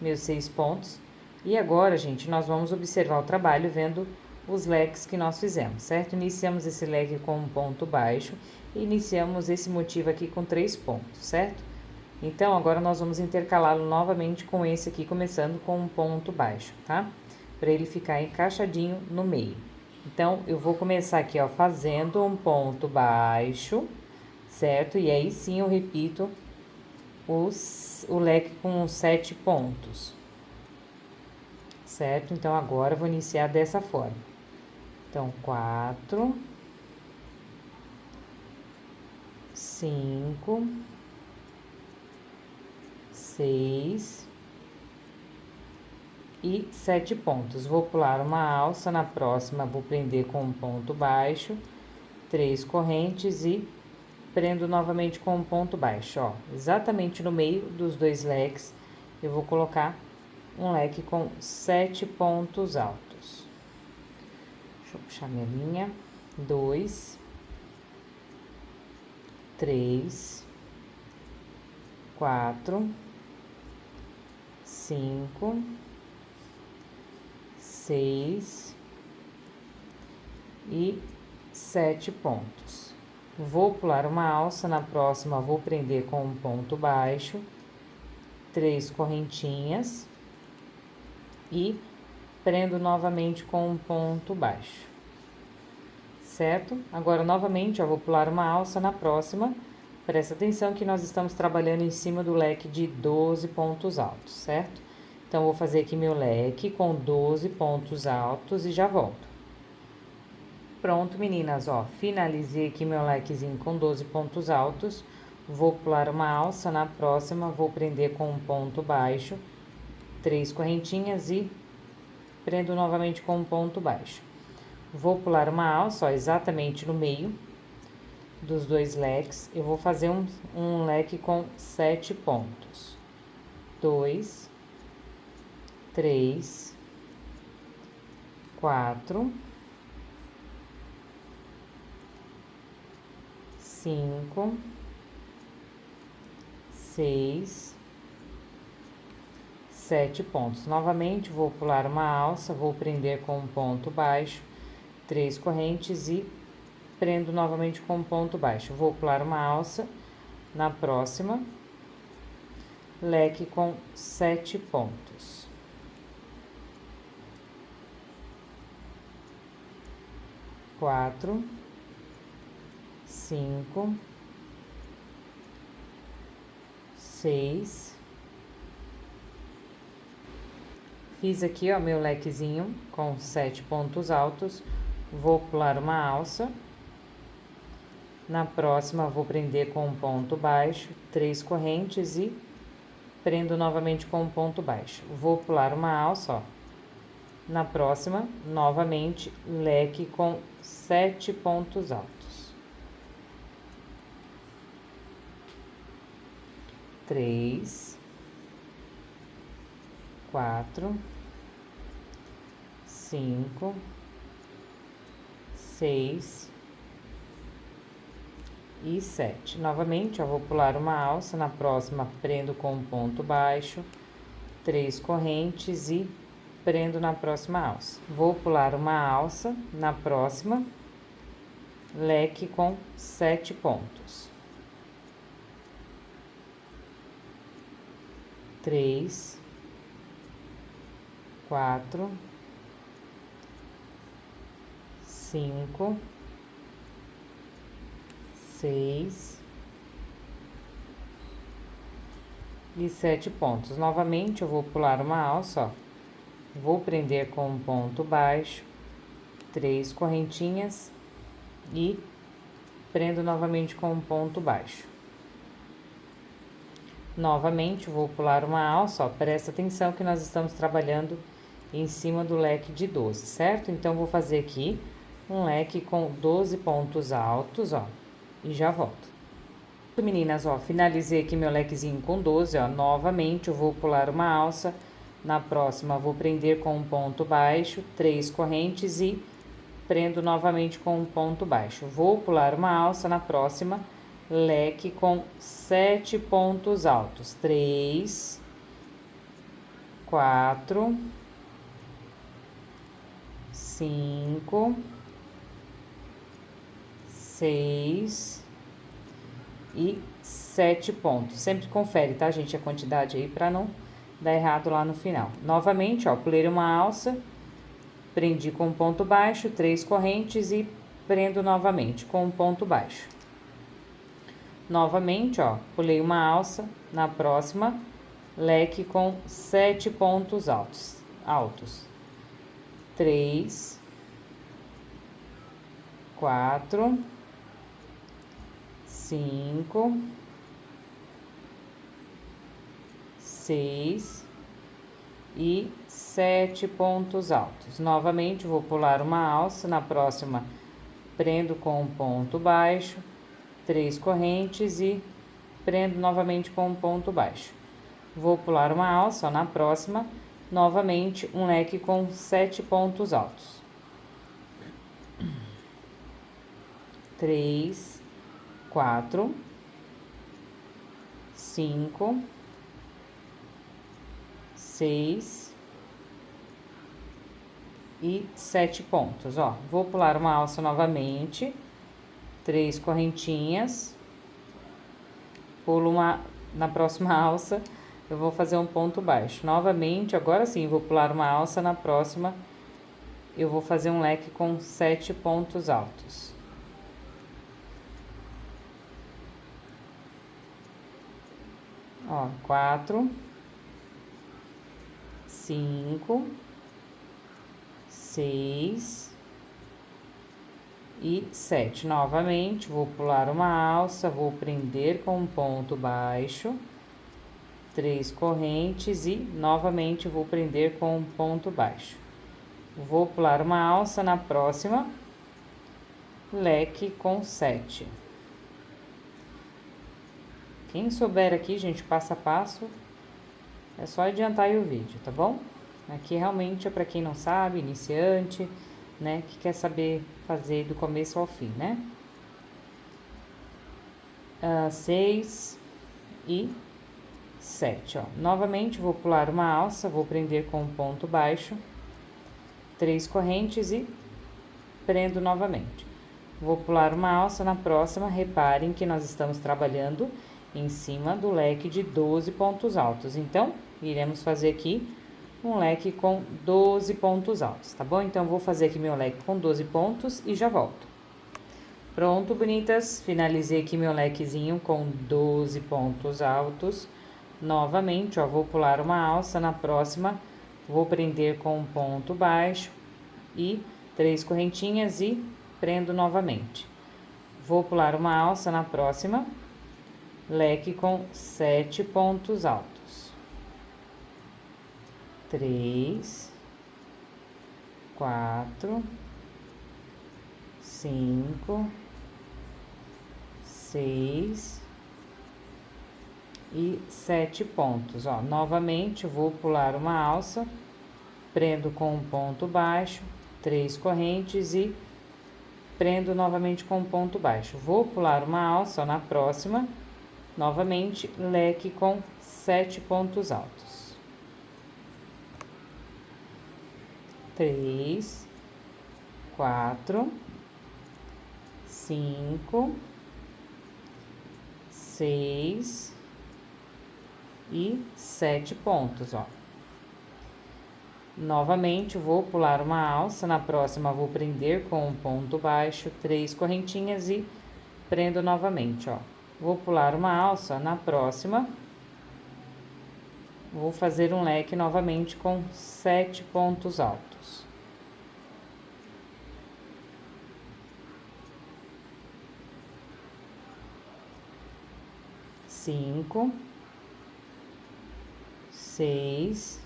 Speaker 1: meus 6 pontos. E agora, gente, nós vamos observar o trabalho vendo os leques que nós fizemos, certo? Iniciamos esse leque com um ponto baixo e iniciamos esse motivo aqui com 3 pontos, certo? Então, agora nós vamos intercalá-lo novamente com esse aqui, começando com um ponto baixo, tá? Para ele ficar encaixadinho no meio. Então, eu vou começar aqui, ó, fazendo um ponto baixo, certo? E aí sim eu repito o leque com 7 pontos, certo? Então, agora eu vou iniciar dessa forma. Então, 4, 5, 6 e 7 pontos. Vou pular uma alça, na próxima vou prender com um ponto baixo, 3 correntes e prendo novamente com um ponto baixo, ó. Exatamente no meio dos 2 leques, eu vou colocar um leque com 7 pontos altos. Deixa eu puxar minha linha. 2, 3, 4, 5, 6 e 7 pontos. Vou pular uma alça, na próxima vou prender com um ponto baixo, 3 correntinhas e prendo novamente com um ponto baixo, certo? Agora, novamente, eu vou pular uma alça, na próxima, presta atenção que nós estamos trabalhando em cima do leque de 12 pontos altos, certo? Então, vou fazer aqui meu leque com 12 pontos altos e já volto. Pronto, meninas, ó, finalizei aqui meu lequezinho com 12 pontos altos. Vou pular uma alça, na próxima vou prender com um ponto baixo, 3 correntinhas e prendo novamente com um ponto baixo. Vou pular uma alça, ó, exatamente no meio dos 2 leques. Eu vou fazer um leque com 7 pontos. 2, 3, 4, 5, 6, 7 pontos. Novamente, vou pular uma alça, vou prender com um ponto baixo, 3 correntes e prendo novamente com um ponto baixo. Vou pular uma alça, na próxima, leque com 7 pontos. Quatro, 5, 6. Fiz aqui, ó, meu lequezinho com 7 pontos altos. Vou pular uma alça. Na próxima, vou prender com um ponto baixo, 3 correntes e prendo novamente com um ponto baixo. Vou pular uma alça, ó. Na próxima, novamente, leque com 7 pontos altos. 3, 4, 5, 6 e 7. Novamente, eu vou pular uma alça, na próxima prendo com um ponto baixo, 3 correntes e prendo na próxima alça. Vou pular uma alça, na próxima, leque com 7 pontos. 3, 4, 5, 6 e 7 pontos. Novamente, eu vou pular uma alça, ó. Vou prender com um ponto baixo, 3 correntinhas e prendo novamente com um ponto baixo. Novamente, vou pular uma alça, ó, presta atenção que nós estamos trabalhando em cima do leque de 12, certo? Então, vou fazer aqui um leque com 12 pontos altos, ó. e já volto. Meninas, ó, finalizei aqui meu lequezinho com 12, ó, novamente eu vou pular uma alça, na próxima vou prender com um ponto baixo, 3 correntes e prendo novamente com um ponto baixo. Vou pular uma alça, na próxima, leque com 7 pontos altos, 3, 4, 5, 6 e 7 pontos. Sempre confere, tá, gente, a quantidade aí pra não dar errado lá no final. Novamente, ó, pulei uma alça, prendi com um ponto baixo, 3 correntes e prendo novamente com um ponto baixo. Novamente, ó, pulei uma alça, na próxima, leque com 7 pontos altos. 3, 4, 5, 6 e 7 pontos altos. Novamente, vou pular uma alça, na próxima, prendo com um ponto baixo, 3 correntes e prendo novamente com um ponto baixo. Vou pular uma alça, ó, na próxima, novamente, um leque com 7 pontos altos. 3, 4, 5, 6 e 7 pontos, ó. Vou pular uma alça novamente, 3 correntinhas, pulo na próxima alça, eu vou fazer um ponto baixo. Novamente, agora sim, vou pular uma alça, na próxima, eu vou fazer um leque com 7 pontos altos. Ó, 4, 5, 6 e 7. Novamente, vou pular uma alça, vou prender com um ponto baixo, 3 correntes e novamente vou prender com um ponto baixo. Vou pular uma alça, na próxima, leque com 7. Quem souber aqui, gente, passo a passo, é só adiantar aí o vídeo, tá bom? Aqui realmente é para quem não sabe, iniciante, né, que quer saber fazer do começo ao fim, né? 6 e 7, ó. Novamente, vou pular uma alça, vou prender com um ponto baixo, 3 correntes e prendo novamente. Vou pular uma alça, na próxima, reparem que nós estamos trabalhando em cima do leque de 12 pontos altos. Então, iremos fazer aqui um leque com 12 pontos altos, tá bom? Então, vou fazer aqui meu leque com 12 pontos e já volto. Pronto, bonitas, finalizei aqui meu lequezinho com 12 pontos altos. Novamente, ó, vou pular uma alça, na próxima, vou prender com um ponto baixo e 3 correntinhas e prendo novamente. Vou pular uma alça, na próxima, leque com 7 pontos altos. 3, 4, 5, 6 e 7 pontos, ó. Novamente, vou pular uma alça, prendo com um ponto baixo, 3 correntes e prendo novamente com um ponto baixo. Vou pular uma alça, ó, na próxima, novamente, leque com 7 pontos altos. 3, 4, 5, 6 e 7 pontos, ó. Novamente, vou pular uma alça, na próxima vou prender com um ponto baixo, 3 correntinhas e prendo novamente, ó. Vou pular uma alça, na próxima, vou fazer um leque novamente com 7 pontos altos. 5, 6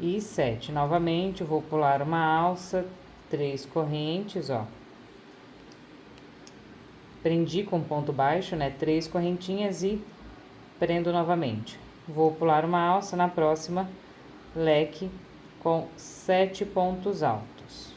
Speaker 1: e 7. Novamente, vou pular uma alça, 3 correntes, ó. prendi com ponto baixo, né, 3 correntinhas e prendo novamente. Vou pular uma alça na próxima, leque com 7 pontos altos.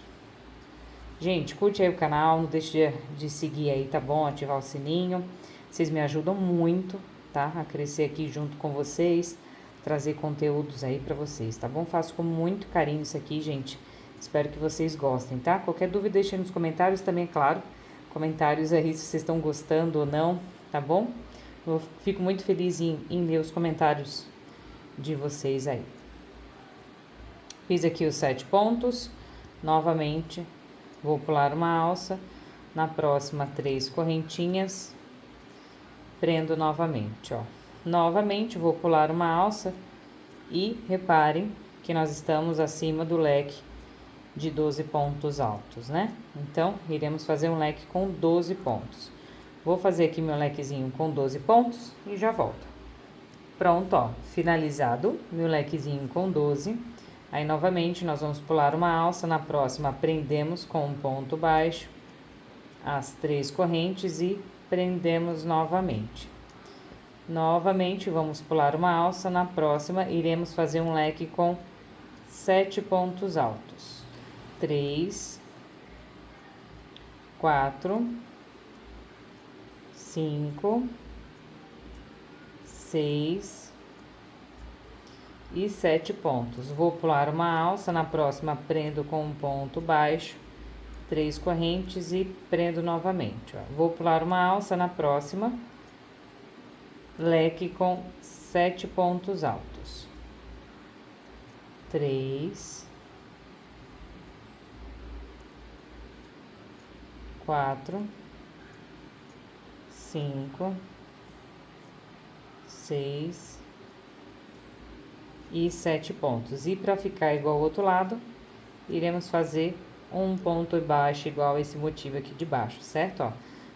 Speaker 1: Gente, curte aí o canal, não deixe de seguir aí, tá bom? Ativar o sininho, vocês me ajudam muito, tá? A crescer aqui junto com vocês, trazer conteúdos aí pra vocês, tá bom? Faço com muito carinho isso aqui, gente. Espero que vocês gostem, tá? Qualquer dúvida deixem nos comentários também, claro. Comentários aí se vocês estão gostando ou não, tá bom? Eu fico muito feliz em ler os comentários de vocês aí. Fiz aqui os 7 pontos, novamente vou pular uma alça, na próxima 3 correntinhas, prendo novamente, ó. Novamente vou pular uma alça e reparem que nós estamos acima do leque de 12 pontos altos, né? Então, iremos fazer um leque com 12 pontos. Vou fazer aqui meu lequezinho com 12 pontos e já volto. Pronto, ó, finalizado meu lequezinho com 12. Aí, novamente, nós vamos pular uma alça, na próxima prendemos com um ponto baixo as 3 correntes e prendemos novamente. Novamente, vamos pular uma alça, na próxima iremos fazer um leque com 7 pontos altos. 3, 4, 5, 6 e 7 pontos. Vou pular uma alça, na próxima prendo com um ponto baixo, 3 correntes e prendo novamente, ó. Vou pular uma alça, na próxima, leque com 7 pontos altos. 3, 4, 5, 6 e 7 pontos. E para ficar igual ao outro lado, iremos fazer um ponto baixo igual esse motivo aqui de baixo, certo? Ó,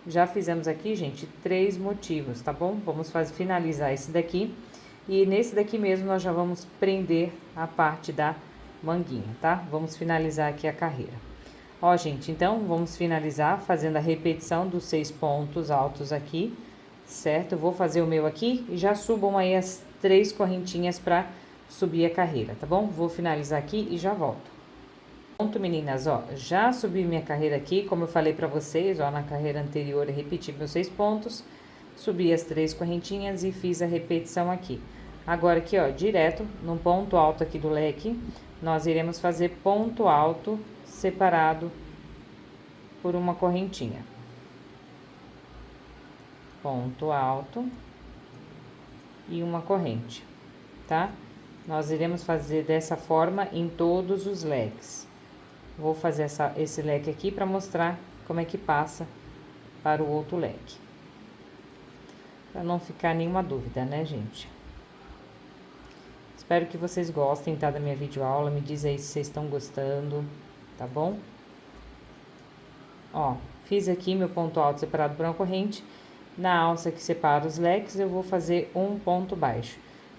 Speaker 1: já fizemos aqui, gente, 3 motivos, tá bom? Vamos finalizar esse daqui. E nesse daqui mesmo, nós já vamos prender a parte da manguinha, tá? Vamos finalizar aqui a carreira. Ó, gente, então, vamos finalizar fazendo a repetição dos 6 pontos altos aqui, certo? Eu vou fazer o meu aqui e já subam aí as 3 correntinhas pra subir a carreira, tá bom? Vou finalizar aqui e já volto. Pronto, meninas, ó, já subi minha carreira aqui, como eu falei pra vocês, ó, na carreira anterior eu repeti meus 6 pontos, subi as 3 correntinhas e fiz a repetição aqui. Agora aqui, ó, direto no ponto alto aqui do leque, nós iremos fazer ponto alto separado por uma correntinha. Ponto alto e uma corrente, tá? Nós iremos fazer dessa forma em todos os leques. Vou fazer esse leque aqui para mostrar como é que passa para o outro leque. Para não ficar nenhuma dúvida, né, gente? Espero que vocês gostem, tá, da minha videoaula. Me diz aí se vocês estão gostando, tá bom? Ó, fiz aqui meu ponto alto separado por uma corrente. Na alça que separa os leques, eu vou fazer um ponto baixo.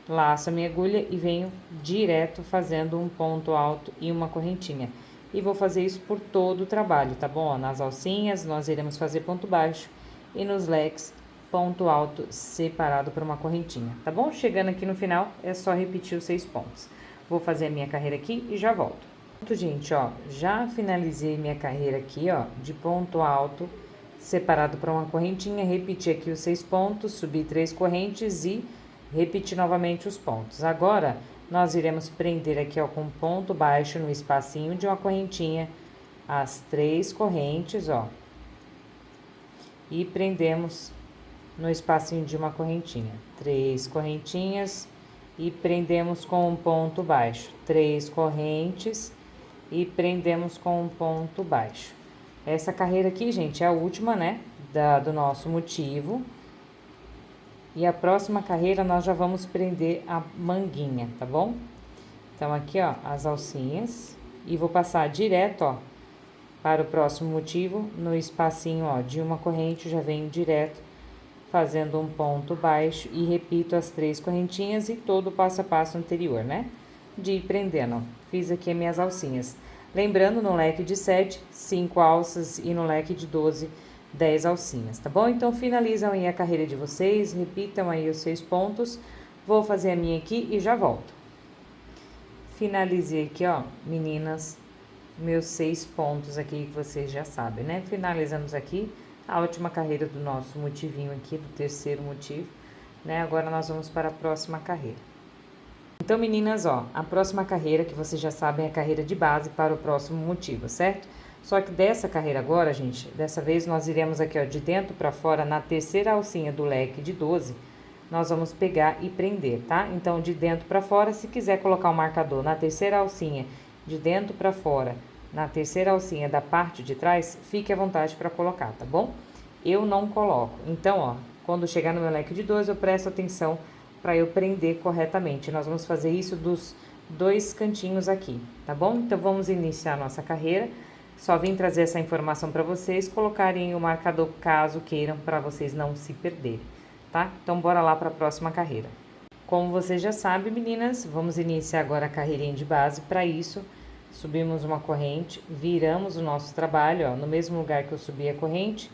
Speaker 1: Laço a minha agulha e venho direto fazendo um ponto alto e uma correntinha. E vou fazer isso por todo o trabalho, tá bom? Ó, nas alcinhas, nós iremos fazer ponto baixo e nos leques, ponto alto separado por uma correntinha, tá bom? Chegando aqui no final, é só repetir os 6 pontos. Vou fazer a minha carreira aqui e já volto. Pronto, gente, ó, já finalizei minha carreira aqui, ó, de ponto alto separado por uma correntinha, repeti aqui os 6 pontos, subi 3 correntes e repeti novamente os pontos. Agora, nós iremos prender aqui, ó, com ponto baixo no espacinho de uma correntinha, as 3 correntes, ó, e prendemos no espacinho de uma correntinha, 3 correntinhas e prendemos com um ponto baixo, 3 correntes e prendemos com um ponto baixo. Essa carreira aqui, gente, é a última, né, do nosso motivo. E a próxima carreira nós já vamos prender a manguinha, tá bom? Então, aqui, ó, as alcinhas. E vou passar direto, ó, para o próximo motivo, no espacinho, ó, de uma corrente, já venho direto fazendo um ponto baixo e repito as 3 correntinhas e todo o passo a passo anterior, né? De ir prendendo, ó. Fiz aqui as minhas alcinhas. Lembrando, no leque de 7, 5 alças e no leque de 12, 10 alcinhas, tá bom? Então, finalizam aí a carreira de vocês, repitam aí os 6 pontos. Vou fazer a minha aqui e já volto. Finalizei aqui, ó, meninas, meus 6 pontos aqui que vocês já sabem, né? Finalizamos aqui a última carreira do nosso motivinho aqui, do terceiro motivo, né? Agora nós vamos para a próxima carreira. Então, meninas, ó, a próxima carreira que vocês já sabem é a carreira de base para o próximo motivo, certo? Só que dessa carreira agora, gente, dessa vez nós iremos aqui, ó, de dentro para fora, na terceira alcinha do leque de 12, nós vamos pegar e prender, tá? Então, de dentro para fora, se quiser colocar o marcador na terceira alcinha, de dentro para fora, na terceira alcinha da parte de trás, fique à vontade para colocar, tá bom? Eu não coloco. Então, ó, quando chegar no meu leque de 12, eu presto atenção para eu prender corretamente. Nós vamos fazer isso dos 2 cantinhos aqui, tá bom? Então, vamos iniciar a nossa carreira. Só vim trazer essa informação para vocês colocarem o marcador caso queiram, para vocês não se perderem, tá? Então, bora lá para a próxima carreira. Como vocês já sabem, meninas, vamos iniciar agora a carreirinha de base. Para isso, subimos uma corrente, viramos o nosso trabalho, ó, no mesmo lugar que eu subi a corrente,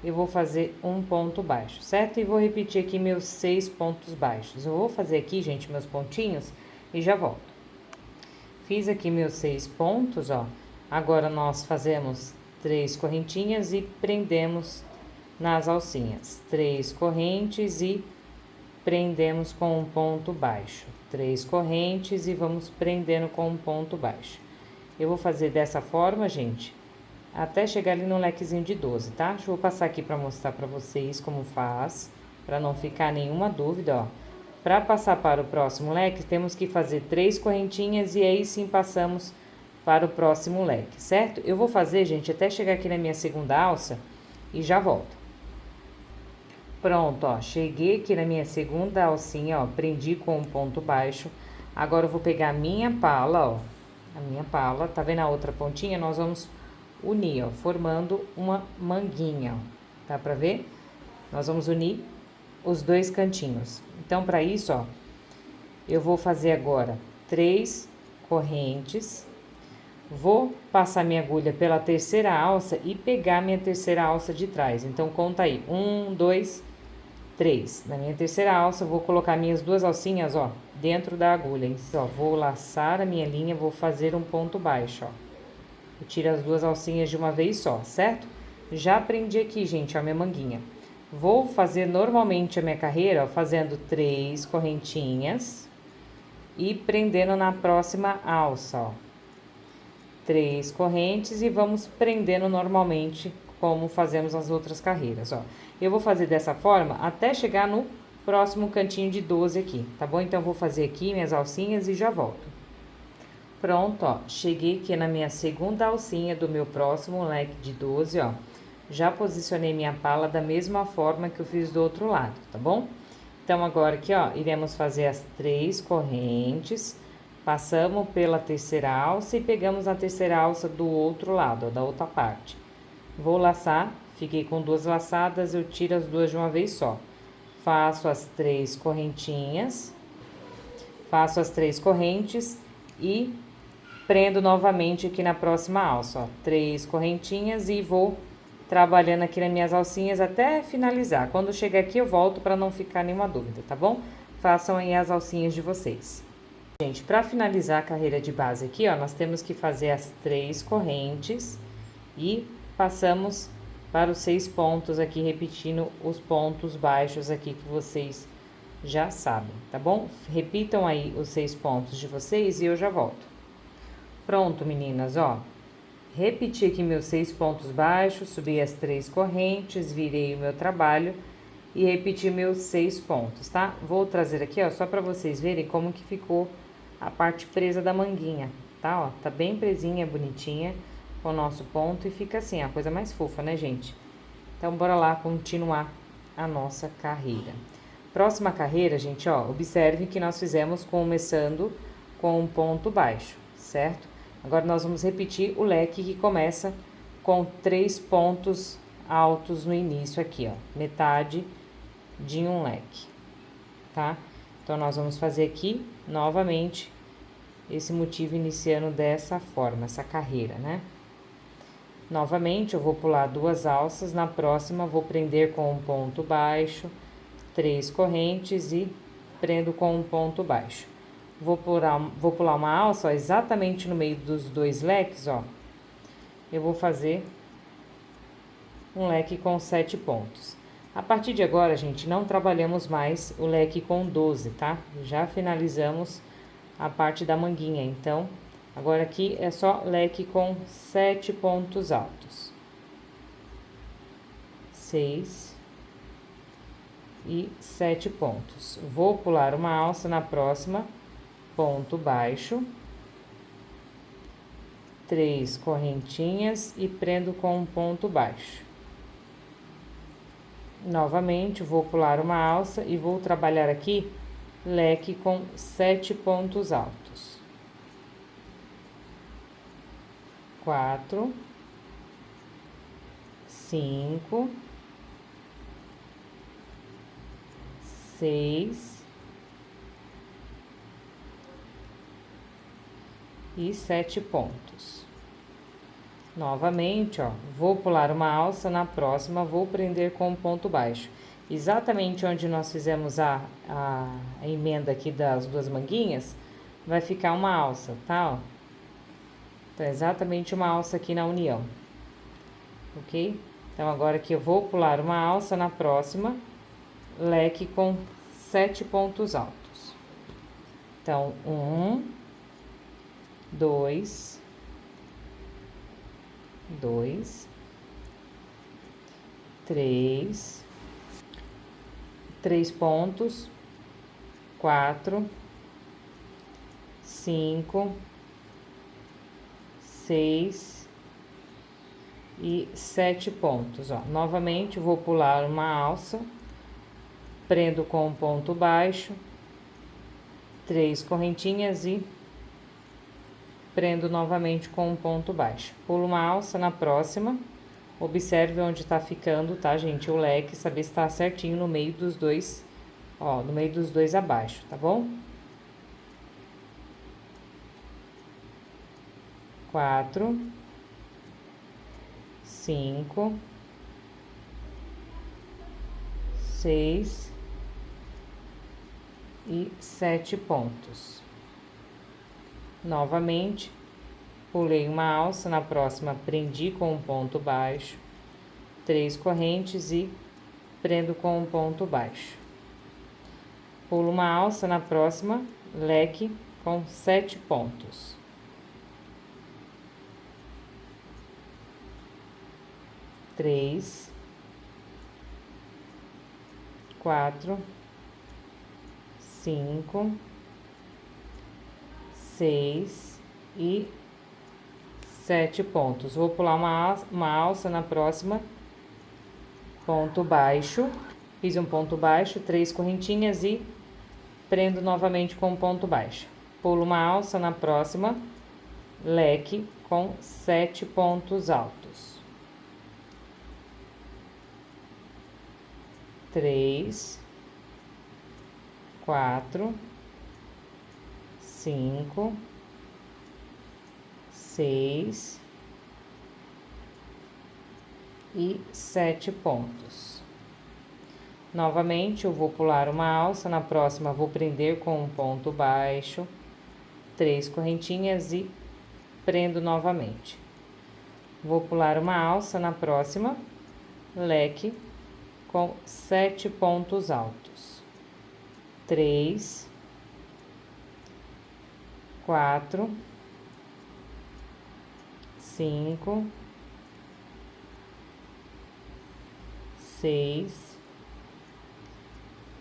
Speaker 1: eu vou fazer um ponto baixo, certo? E vou repetir aqui meus 6 pontos baixos. Eu vou fazer aqui, gente, meus pontinhos e já volto. Fiz aqui meus 6 pontos, ó. Agora, nós fazemos 3 correntinhas e prendemos nas alcinhas. 3 correntes e prendemos com um ponto baixo. 3 correntes e vamos prendendo com um ponto baixo. Eu vou fazer dessa forma, gente, até chegar ali no lequezinho de 12, tá? Deixa eu passar aqui para mostrar para vocês como faz, para não ficar nenhuma dúvida, ó. Para passar para o próximo leque, temos que fazer 3 correntinhas e aí sim passamos para o próximo leque, certo? Eu vou fazer, gente, até chegar aqui na minha segunda alça e já volto. Pronto, ó, cheguei aqui na minha segunda alcinha, ó, prendi com um ponto baixo. Agora eu vou pegar a minha pala, ó, a minha pala, tá vendo a outra pontinha? Nós vamos unir, ó, formando uma manguinha, ó, tá pra ver? Nós vamos unir os 2 cantinhos. Então, para isso, ó, eu vou fazer agora 3 correntes. Vou passar minha agulha pela terceira alça e pegar minha terceira alça de trás. Então, conta aí. 1, 2, 3. Na minha terceira alça, eu vou colocar minhas 2 alcinhas, ó, dentro da agulha. Então, ó, vou laçar a minha linha, vou fazer um ponto baixo, ó. Eu tiro as 2 alcinhas de uma vez só, certo? Já prendi aqui, gente, a minha manguinha. Vou fazer normalmente a minha carreira, ó, fazendo 3 correntinhas e prendendo na próxima alça, ó. 3 correntes e vamos prendendo normalmente, como fazemos as outras carreiras, ó. Eu vou fazer dessa forma até chegar no próximo cantinho de 12 aqui, tá bom? Então, eu vou fazer aqui minhas alcinhas e já volto. Pronto, ó, cheguei aqui na minha segunda alcinha do meu próximo leque de 12, ó. Já posicionei minha pala da mesma forma que eu fiz do outro lado, tá bom? Então, agora aqui, ó, iremos fazer as 3 correntes. Passamos pela terceira alça e pegamos a terceira alça do outro lado, ó, da outra parte. Vou laçar, fiquei com 2 laçadas, eu tiro as 2 de uma vez só. Faço as 3 correntinhas, faço as 3 correntes e prendo novamente aqui na próxima alça, ó. 3 correntinhas e vou trabalhando aqui nas minhas alcinhas até finalizar. Quando chegar aqui, eu volto para não ficar nenhuma dúvida, tá bom? Façam aí as alcinhas de vocês. Gente, para finalizar a carreira de base aqui, ó, nós temos que fazer as 3 correntes e passamos para os 6 pontos aqui, repetindo os pontos baixos aqui que vocês já sabem, tá bom? Repitam aí os 6 pontos de vocês e eu já volto. Pronto, meninas, ó. Repeti aqui meus 6 pontos baixos, subi as 3 correntes, virei o meu trabalho e repeti meus 6 pontos, tá? Vou trazer aqui, ó, só para vocês verem como que ficou a parte presa da manguinha, tá? Ó, tá bem presinha, bonitinha, com o nosso ponto e fica assim, a coisa mais fofa, né, gente? Então, bora lá continuar a nossa carreira. Próxima carreira, gente, ó, observe que nós fizemos começando com um ponto baixo, certo? Agora, nós vamos repetir o leque que começa com 3 pontos altos no início aqui, ó, metade de um leque, tá? Então, nós vamos fazer aqui, novamente, esse motivo iniciando dessa forma, essa carreira, né? Novamente, eu vou pular 2 alças, na próxima vou prender com um ponto baixo, 3 correntes e prendo com um ponto baixo. Vou pular uma alça, ó, exatamente no meio dos 2 leques, ó. Eu vou fazer um leque com 7 pontos. A partir de agora, gente, não trabalhamos mais o leque com 12, tá? Já finalizamos a parte da manguinha, então, agora aqui é só leque com 7 pontos altos. 6 e 7 pontos. Vou pular uma alça na próxima, ponto baixo, 3 correntinhas e prendo com um ponto baixo. Novamente, vou pular uma alça e vou trabalhar aqui leque com 7 pontos altos. 4, 5, 6 e 7 pontos. Novamente, ó, vou pular uma alça, na próxima vou prender com um ponto baixo. Exatamente onde nós fizemos a emenda aqui das 2 manguinhas, vai ficar uma alça, tá, ó? Então, exatamente uma alça aqui na união, ok? Então, agora que eu vou pular uma alça, na próxima, leque com 7 pontos altos. Então, 1, 2, 3, 3 pontos, 4, 5, 6 e 7 pontos, ó. Novamente, vou pular uma alça, prendo com um ponto baixo, 3 correntinhas e prendo novamente com um ponto baixo. Pulo uma alça na próxima, observe onde tá ficando, tá, gente? O leque, saber se tá certinho no meio dos 2, ó, no meio dos 2 abaixo, tá bom? 4, 5, 6 e 7 pontos. Novamente, pulei uma alça, na próxima prendi com um ponto baixo, 3 correntes e prendo com um ponto baixo. Pulo uma alça, na próxima, leque com 7 pontos. 3, 4, 5, 6 e 7 pontos. Vou pular uma alça na próxima, ponto baixo, fiz um ponto baixo, 3 correntinhas e prendo novamente com um ponto baixo. Pulo uma alça na próxima, leque com 7 pontos altos. 3, 4, 5, 6 e 7 pontos. Novamente, eu vou pular uma alça, na próxima vou prender com um ponto baixo, 3 correntinhas e prendo novamente. Vou pular uma alça, na próxima, leque com 7 pontos altos. 3, 4, 5, 6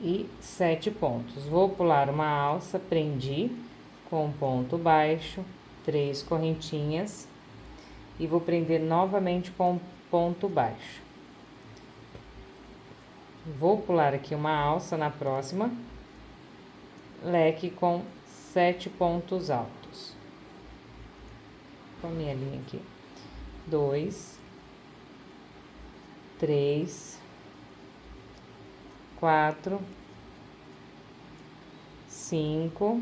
Speaker 1: e 7 pontos. Vou pular uma alça, prendi com um ponto baixo, 3 correntinhas e vou prender novamente com ponto baixo. Vou pular aqui uma alça na próxima, leque com 7 pontos altos. Com a minha linha aqui. 2, 3, 4, 5,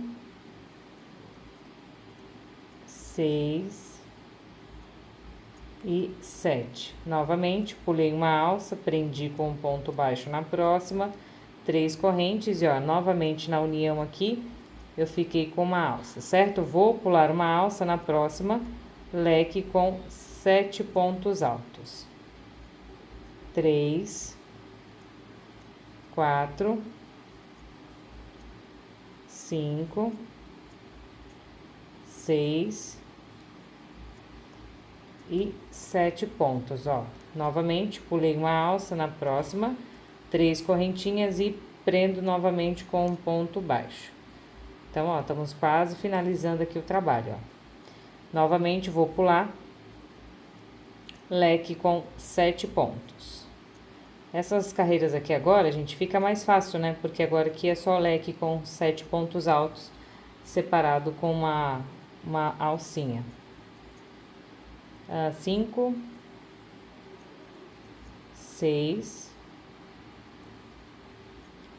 Speaker 1: 6 e 7. Novamente, pulei uma alça, prendi com um ponto baixo na próxima, 3 correntes e ó, novamente na união aqui, eu fiquei com uma alça, certo? Vou pular uma alça na próxima, leque com 7 pontos altos. 3, 4, 5, 6 e 7 pontos, ó. Novamente, pulei uma alça na próxima, 3 correntinhas e prendo novamente com um ponto baixo. Então, ó, estamos quase finalizando aqui o trabalho, ó. Novamente, vou pular, leque com 7 pontos. Essas carreiras aqui agora, gente, fica mais fácil, né? Porque agora aqui é só leque com 7 pontos altos, separado com uma alcinha. 5, 6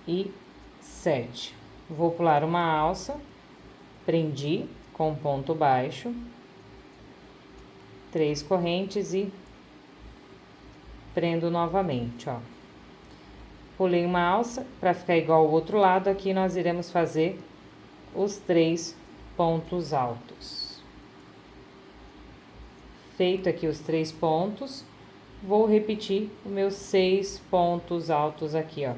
Speaker 1: e 7. Vou pular uma alça, prendi com ponto baixo, 3 correntes e prendo novamente, ó. Pulei uma alça, para ficar igual ao outro lado, aqui nós iremos fazer os 3 pontos altos. Feito aqui os 3 pontos, vou repetir os meus 6 pontos altos aqui, ó,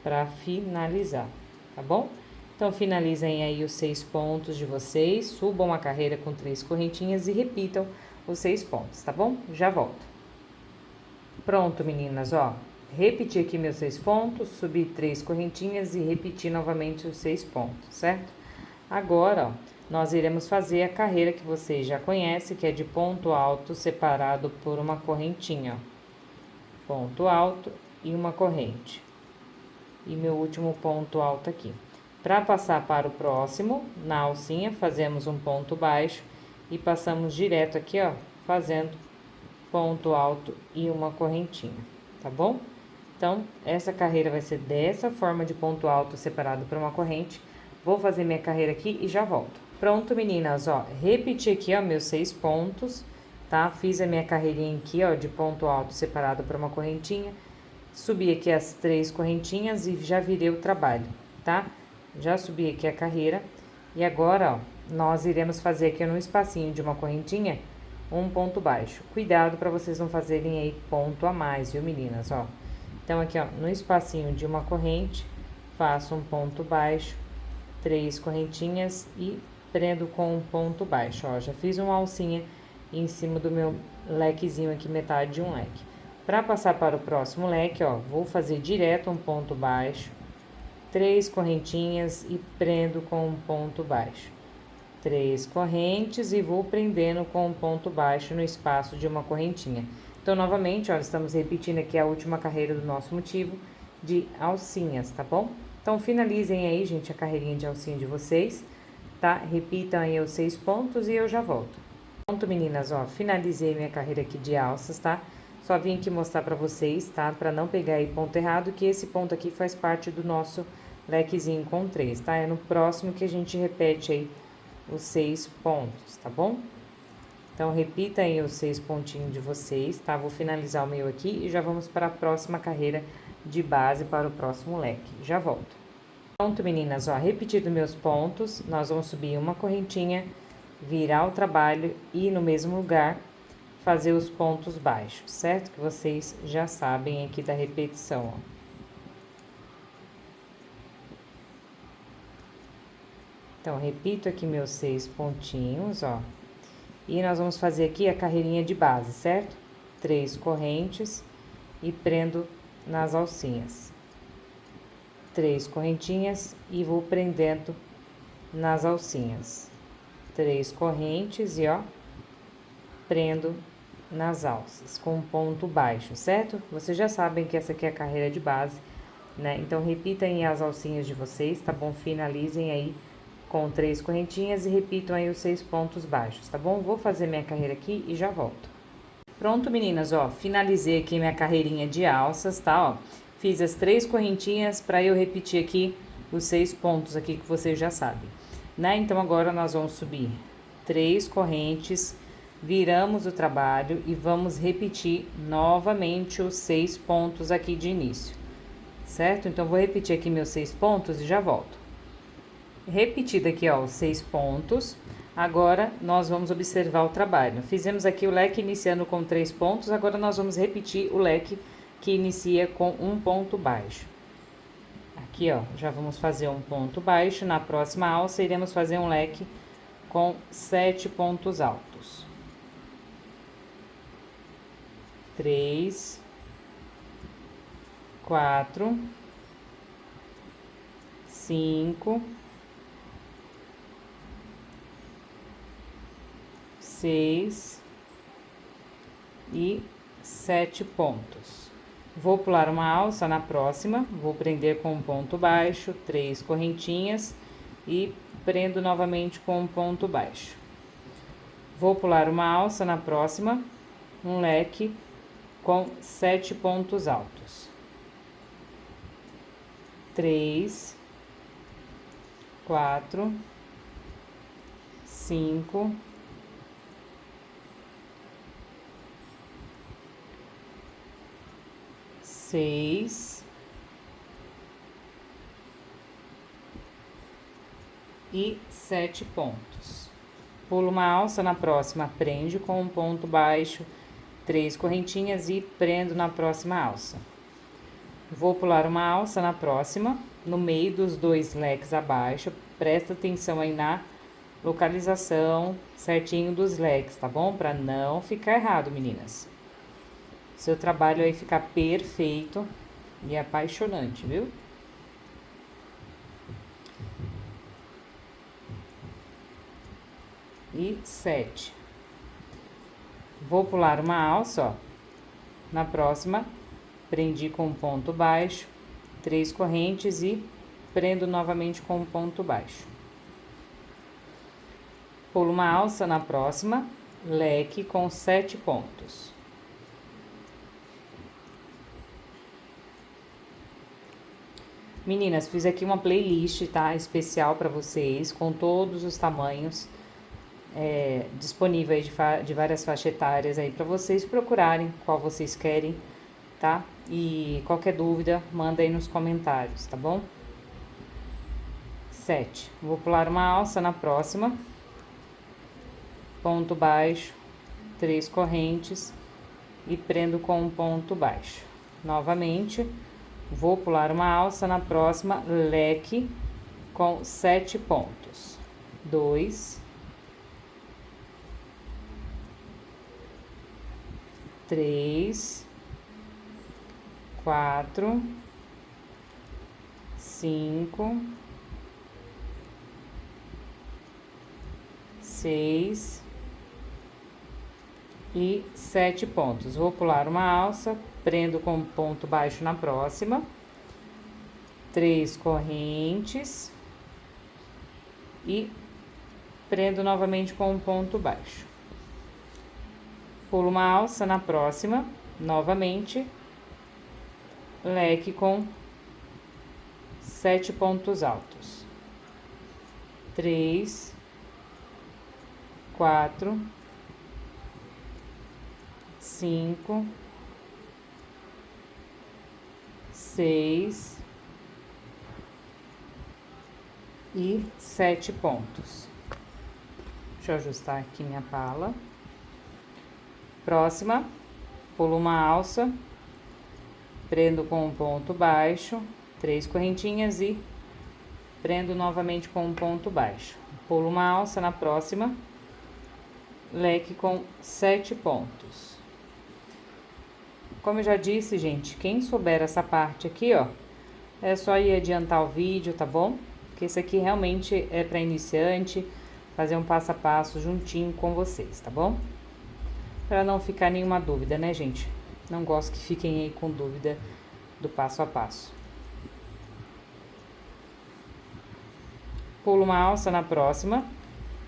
Speaker 1: para finalizar, tá bom? Então, finalizem aí os 6 pontos de vocês, subam a carreira com 3 correntinhas e repitam os 6 pontos, tá bom? Já volto. Pronto, meninas, ó, repeti aqui meus 6 pontos, subi 3 correntinhas e repeti novamente os 6 pontos, certo? Agora, ó, nós iremos fazer a carreira que vocês já conhecem, que é de ponto alto separado por uma correntinha, ó. Ponto alto e uma corrente. E meu último ponto alto aqui. Para passar para o próximo, na alcinha, fazemos um ponto baixo e passamos direto aqui, ó, fazendo ponto alto e uma correntinha, tá bom? Então, essa carreira vai ser dessa forma, de ponto alto separado por uma corrente. Vou fazer minha carreira aqui e já volto. Pronto, meninas, ó, repeti aqui, ó, meus 6 pontos, tá? Fiz a minha carreirinha aqui, ó, de ponto alto separado por uma correntinha. Subi aqui as 3 correntinhas e já virei o trabalho, tá? Já subi aqui a carreira. E agora, ó, nós iremos fazer aqui no espacinho de uma correntinha um ponto baixo. Cuidado para vocês não fazerem aí ponto a mais, viu, meninas, ó. Então, aqui, ó, no espacinho de uma corrente, faço um ponto baixo, 3 correntinhas e prendo com um ponto baixo, ó. Já fiz uma alcinha em cima do meu lequezinho aqui, metade de um leque. Para passar para o próximo leque, ó, vou fazer direto um ponto baixo, 3 correntinhas e prendo com um ponto baixo. 3 correntes e vou prendendo com um ponto baixo no espaço de uma correntinha. Então, novamente, ó, estamos repetindo aqui a última carreira do nosso motivo de alcinhas, tá bom? Então, finalizem aí, gente, a carreirinha de alcinha de vocês, tá? Repitam aí os 6 pontos e eu já volto. Pronto, meninas, ó, finalizei minha carreira aqui de alças, tá? Só vim aqui mostrar pra vocês, tá? Pra não pegar aí ponto errado, que esse ponto aqui faz parte do nosso lequezinho com 3, tá? É no próximo que a gente repete aí os 6 pontos, tá bom? Então, repita aí os 6 pontinhos de vocês, tá? Vou finalizar o meu aqui e já vamos para a próxima carreira de base para o próximo leque. Já volto. Pronto, meninas, ó, repetido meus pontos, nós vamos subir uma correntinha, virar o trabalho e no mesmo lugar fazer os pontos baixos, certo? Que vocês já sabem aqui da repetição, ó. Então, repito aqui meus 6 pontinhos, ó. E nós vamos fazer aqui a carreirinha de base, certo? 3 correntes e prendo nas alcinhas. 3 correntinhas e vou prendendo nas alcinhas. 3 correntes e, ó, prendo nas alças com um ponto baixo, certo? Vocês já sabem que essa aqui é a carreira de base, né? Então, repitem as alcinhas de vocês, tá bom? Finalizem aí com 3 correntinhas e repitam aí os 6 pontos baixos, tá bom? Vou fazer minha carreira aqui e já volto. Pronto, meninas, ó, finalizei aqui minha carreirinha de alças, tá, ó? Fiz as 3 correntinhas para eu repetir aqui os 6 pontos aqui que vocês já sabem, né? Então, agora nós vamos subir 3 correntes, viramos o trabalho e vamos repetir novamente os 6 pontos aqui de início, certo? Então, vou repetir aqui meus 6 pontos e já volto. Repetido aqui, ó, os 6 pontos, agora nós vamos observar o trabalho. Fizemos aqui o leque iniciando com 3 pontos, agora nós vamos repetir o leque que inicia com um ponto baixo. Aqui, ó, já vamos fazer um ponto baixo, na próxima alça iremos fazer um leque com 7 pontos altos. 3, 4, 5, 6 e 7 pontos. Vou pular uma alça na próxima, vou prender com um ponto baixo, 3 correntinhas e prendo novamente com um ponto baixo. Vou pular uma alça na próxima, um leque com 7 pontos altos. 3, 4, 5, 6 e 7 pontos. Pulo uma alça na próxima, prende com um ponto baixo, 3 correntinhas e prendo na próxima alça. Vou pular uma alça na próxima, no meio dos 2 leques abaixo, presta atenção aí na localização certinho dos leques, tá bom? Para não ficar errado, meninas. Seu trabalho aí ficar perfeito e apaixonante, viu? E 7. Vou pular uma alça, ó. Na próxima, prendi com um ponto baixo, 3 correntes e prendo novamente com um ponto baixo. Pulo uma alça na próxima, leque com 7 pontos. Meninas, fiz aqui uma playlist, tá? Especial para vocês, com todos os tamanhos disponíveis de várias faixas etárias aí para vocês procurarem qual vocês querem, tá? E qualquer dúvida, manda aí nos comentários, tá bom? 7. Vou pular uma alça na próxima, ponto baixo, 3 correntes e prendo com um ponto baixo. Novamente, vou pular uma alça na próxima, leque com 7 pontos. 2, 3, 4, 5, 6 e 7 pontos. Vou pular uma alça, prendo com um ponto baixo na próxima, 3 correntes e prendo novamente com um ponto baixo. Pulo uma alça na próxima, novamente, leque com 7 pontos altos. 3, 4, 5, 6 e 7 pontos. Deixa eu ajustar aqui minha pala. Próxima, pulo uma alça, prendo com um ponto baixo, 3 correntinhas e prendo novamente com um ponto baixo. Pulo uma alça na próxima, leque com 7 pontos. Como eu já disse, gente, quem souber essa parte aqui, ó, é só ir adiantar o vídeo, tá bom? Porque esse aqui realmente é para iniciante, fazer um passo a passo juntinho com vocês, tá bom? Para não ficar nenhuma dúvida, né, gente? Não gosto que fiquem aí com dúvida do passo a passo. Pulo uma alça na próxima,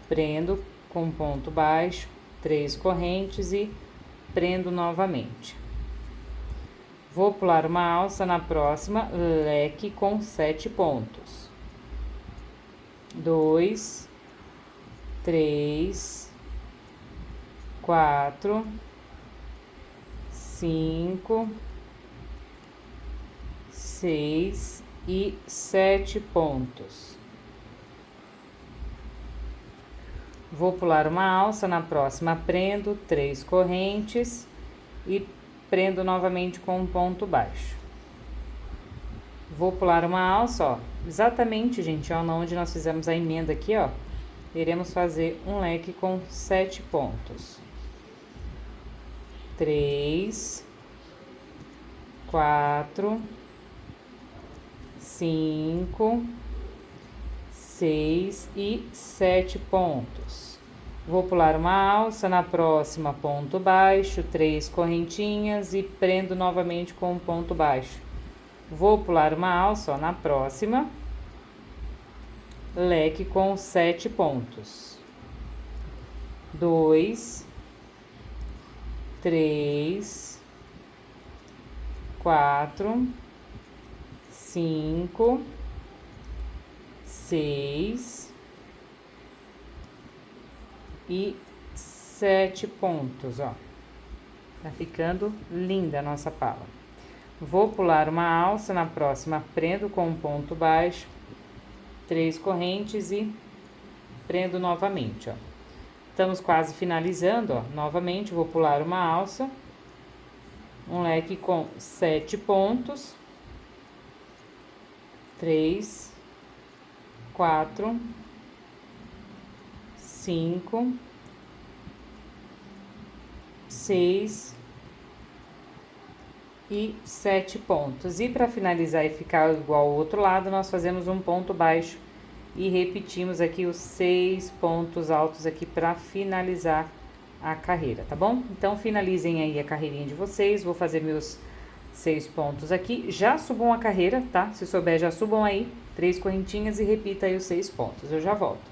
Speaker 1: prendo com um ponto baixo, 3 correntes e prendo novamente. Vou pular uma alça na próxima, leque com 7 pontos. 2, 3, 4, 5, 6 e 7 pontos. Vou pular uma alça, na próxima prendo 3 correntes e prendo novamente com um ponto baixo. Vou pular uma alça, ó, exatamente, gente, ó, onde nós fizemos a emenda aqui, ó, iremos fazer um leque com 7 pontos. 3, 4, 5, 6 e 7 pontos. Vou pular uma alça, na próxima ponto baixo, 3 correntinhas e prendo novamente com um ponto baixo. Vou pular uma alça, ó, na próxima, leque com 7 pontos. 2, 3, 4, 5, 6 e 7 pontos, ó. Tá ficando linda a nossa pala. Vou pular uma alça, na próxima prendo com um ponto baixo, 3 correntes e prendo novamente, ó. Estamos quase finalizando, ó. Novamente, vou pular uma alça, um leque com 7 pontos, 3, 4, 5, 6 e 7 pontos. E para finalizar e ficar igual ao outro lado, nós fazemos um ponto baixo e repetimos aqui os 6 pontos altos aqui para finalizar a carreira, tá bom? Então, finalizem aí a carreirinha de vocês. Vou fazer meus 6 pontos aqui. Já subam a carreira, tá? Se souber, já subam aí 3 correntinhas e repita aí os 6 pontos. Eu já volto.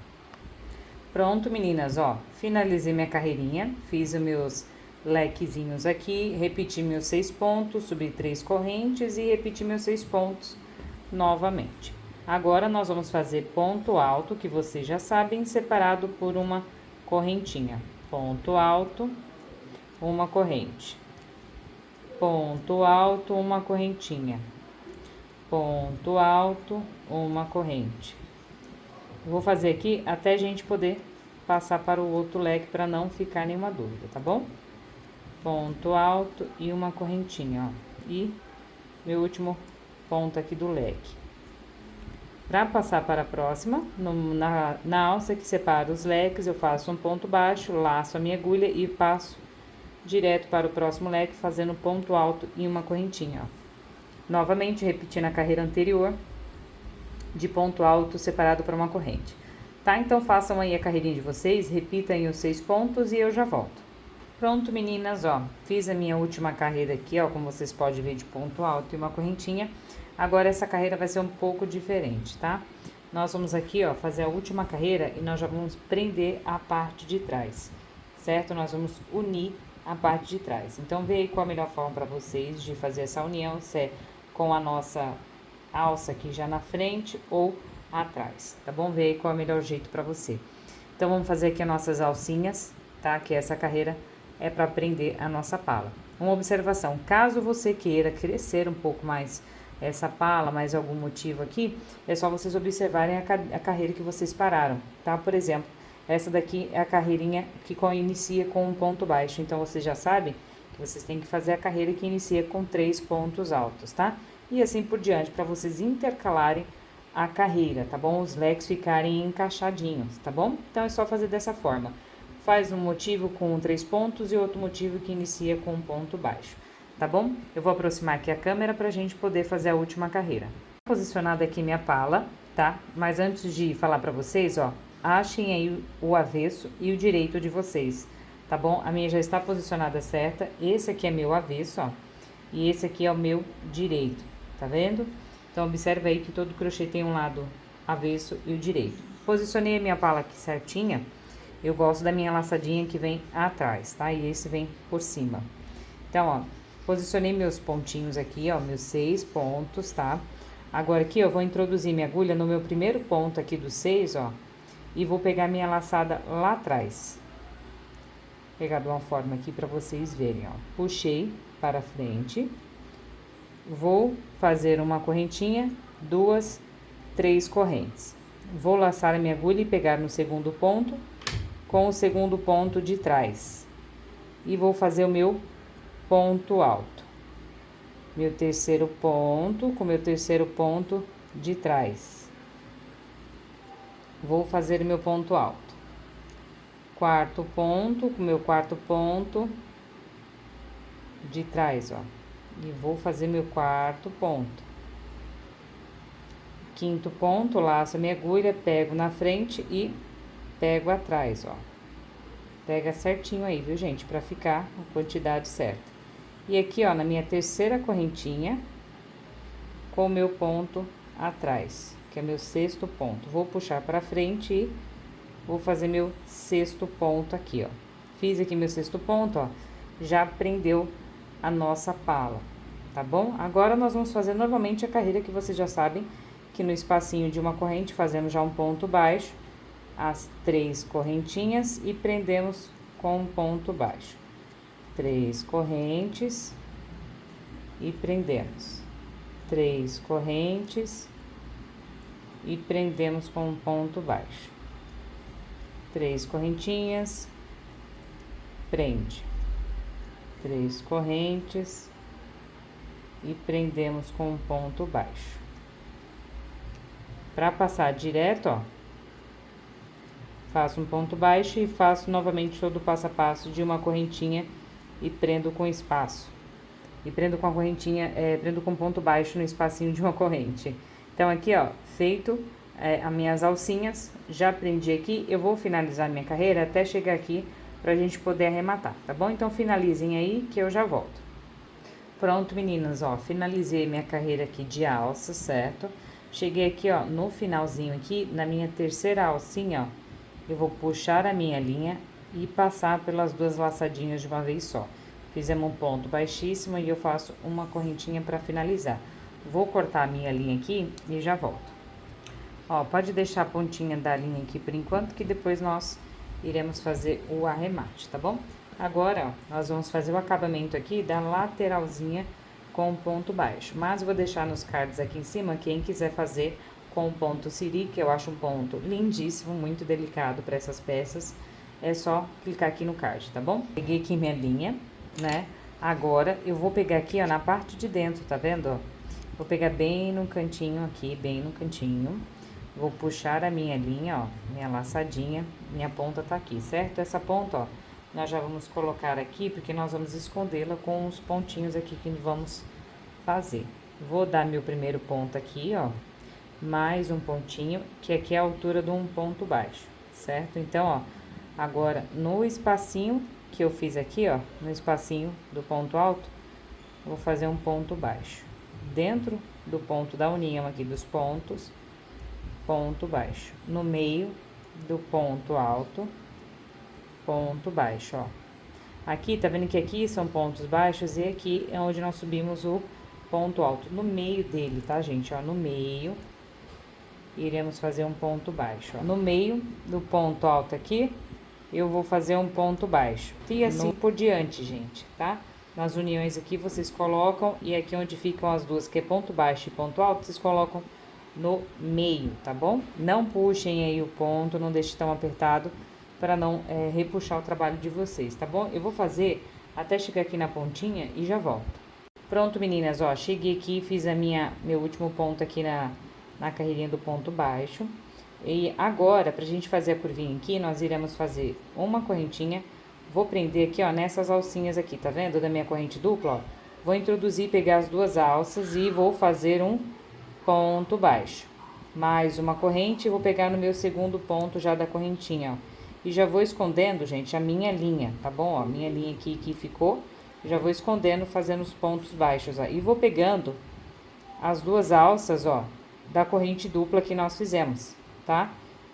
Speaker 1: Pronto, meninas, ó. Finalizei minha carreirinha, fiz os meus lequezinhos aqui, repeti meus 6 pontos, subi 3 correntes e repeti meus 6 pontos novamente. Agora, nós vamos fazer ponto alto, que vocês já sabem, separado por uma correntinha. Ponto alto, uma corrente. Ponto alto, uma correntinha. Ponto alto, uma corrente. Vou fazer aqui até a gente poder passar para o outro leque para não ficar nenhuma dúvida, tá bom? Ponto alto e uma correntinha, ó. E meu último ponto aqui do leque. Para passar para a próxima, na alça que separa os leques, eu faço um ponto baixo, laço a minha agulha e passo direto para o próximo leque, fazendo ponto alto e uma correntinha, ó. Novamente, repetindo a carreira anterior, de ponto alto separado para uma corrente. Tá? Então, façam aí a carreirinha de vocês, repitam aí os 6 pontos e eu já volto. Pronto, meninas, ó, fiz a minha última carreira aqui, ó, como vocês podem ver, de ponto alto e uma correntinha. Agora, essa carreira vai ser um pouco diferente, tá? Nós vamos aqui, ó, fazer a última carreira e nós já vamos prender a parte de trás, certo? Nós vamos unir a parte de trás. Então, vê aí qual a melhor forma para vocês de fazer essa união, se é com a nossa alça aqui já na frente ou atrás, tá bom? Vê aí qual é o melhor jeito para você. Então, vamos fazer aqui as nossas alcinhas, tá? Que essa carreira é para prender a nossa pala. Uma observação, caso você queira crescer um pouco mais essa pala, mais algum motivo aqui, é só vocês observarem a carreira que vocês pararam, tá? Por exemplo, essa daqui é a carreirinha que inicia com um ponto baixo, então vocês já sabem que vocês têm que fazer a carreira que inicia com 3 pontos altos, tá? E assim por diante, para vocês intercalarem a carreira, tá bom? Os leques ficarem encaixadinhos, tá bom? Então, é só fazer dessa forma. Faz um motivo com 3 pontos e outro motivo que inicia com um ponto baixo, tá bom? Eu vou aproximar aqui a câmera pra gente poder fazer a última carreira. Posicionada aqui minha pala, tá? Mas antes de falar pra vocês, ó, achem aí o avesso e o direito de vocês, tá bom? A minha já está posicionada certa, esse aqui é meu avesso, ó, e esse aqui é o meu direito, tá vendo? Então, observe aí que todo crochê tem um lado avesso e o direito. Posicionei a minha pala aqui certinha, eu gosto da minha laçadinha que vem atrás, tá? E esse vem por cima. Então, ó, posicionei meus pontinhos aqui, ó, meus 6 pontos, tá? Agora aqui, eu vou introduzir minha agulha no meu primeiro ponto aqui dos 6, ó, e vou pegar minha laçada lá atrás. pegar de uma forma aqui para vocês verem, ó. Puxei para frente, vou fazer uma correntinha, 2, 3 correntes. Vou laçar a minha agulha e pegar no segundo ponto com o segundo ponto de trás. E vou fazer o meu ponto alto. Meu terceiro ponto com meu terceiro ponto de trás. Vou fazer meu ponto alto. Quarto ponto com meu quarto ponto de trás, ó. E vou fazer meu quarto ponto. Quinto ponto, laço a minha agulha, pego na frente e pego atrás, ó. Pega certinho aí, viu, gente? Pra ficar a quantidade certa. E aqui, ó, na minha terceira correntinha, com o meu ponto atrás, que é meu sexto ponto. Vou puxar pra frente e vou fazer meu sexto ponto aqui, ó. Fiz aqui meu sexto ponto, ó. Já prendeu a nossa pala, tá bom? Agora, nós vamos fazer novamente a carreira que vocês já sabem, que no espacinho de uma corrente fazemos já um ponto baixo, as 3 correntinhas e prendemos com um ponto baixo. 3 correntes e prendemos. 3 correntes e prendemos com um ponto baixo. 3 correntinhas, prende. 3 correntes e prendemos com um ponto baixo. Para passar direto, ó, faço um ponto baixo e faço novamente todo o passo a passo de uma correntinha e prendo com espaço. E prendo com a correntinha, prendo com ponto baixo no espacinho de uma corrente. Então, aqui, ó, feito as minhas alcinhas, já prendi aqui. Eu vou finalizar minha carreira até chegar aqui pra gente poder arrematar, tá bom? Então, finalizem aí que eu já volto. Pronto, meninas, ó, finalizei minha carreira aqui de alça, certo? Cheguei aqui, ó, no finalzinho aqui, na minha terceira alcinha, ó, eu vou puxar a minha linha e passar pelas 2 laçadinhas de uma vez só. Fizemos um ponto baixíssimo e eu faço uma correntinha para finalizar. Vou cortar a minha linha aqui e já volto. Ó, pode deixar a pontinha da linha aqui por enquanto, que depois nós iremos fazer o arremate, tá bom? Agora, ó, nós vamos fazer o acabamento aqui da lateralzinha com ponto baixo. Mas eu vou deixar nos cards aqui em cima, quem quiser fazer com ponto siri, que eu acho um ponto lindíssimo, muito delicado para essas peças, é só clicar aqui no card, tá bom? Peguei aqui minha linha, né? Agora, eu vou pegar aqui, ó, na parte de dentro, tá vendo, ó? Vou pegar bem no cantinho aqui, bem no cantinho. Vou puxar a minha linha, ó, minha laçadinha, minha ponta tá aqui, certo? Essa ponta, ó, nós já vamos colocar aqui, porque nós vamos escondê-la com os pontinhos aqui que vamos fazer. Vou dar meu primeiro ponto aqui, ó, mais um pontinho, que aqui é a altura de um ponto baixo, certo? Então, ó, agora, no espacinho que eu fiz aqui, ó, no espacinho do ponto alto, vou fazer um ponto baixo. Dentro do ponto da união aqui dos pontos, ponto baixo. No meio do ponto alto, ponto baixo, ó. Aqui, tá vendo que aqui são pontos baixos e aqui é onde nós subimos o ponto alto. No meio dele, tá, gente? Ó, no meio, iremos fazer um ponto baixo, ó. No meio do ponto alto aqui, eu vou fazer um ponto baixo. E assim por diante, gente, tá? Nas uniões aqui, vocês colocam, e aqui onde ficam as duas, que é ponto baixo e ponto alto, vocês colocam no meio, tá bom? Não puxem aí o ponto, não deixe tão apertado, para não repuxar o trabalho de vocês, tá bom? Eu vou fazer até chegar aqui na pontinha e já volto. Pronto, meninas, ó, cheguei aqui, fiz meu último ponto aqui na carreirinha do ponto baixo. E agora, pra gente fazer a curvinha aqui, nós iremos fazer uma correntinha. Vou prender aqui, ó, nessas alcinhas aqui, tá vendo? Da minha corrente dupla, ó. Vou introduzir, pegar as 2 alças e vou fazer um ponto baixo. Mais uma corrente, vou pegar no meu segundo ponto já da correntinha, ó. E já vou escondendo, gente, a minha linha, tá bom? Ó, minha linha aqui que ficou, já vou escondendo, fazendo os pontos baixos, ó. E vou pegando as 2 alças, ó, da corrente dupla que nós fizemos, tá?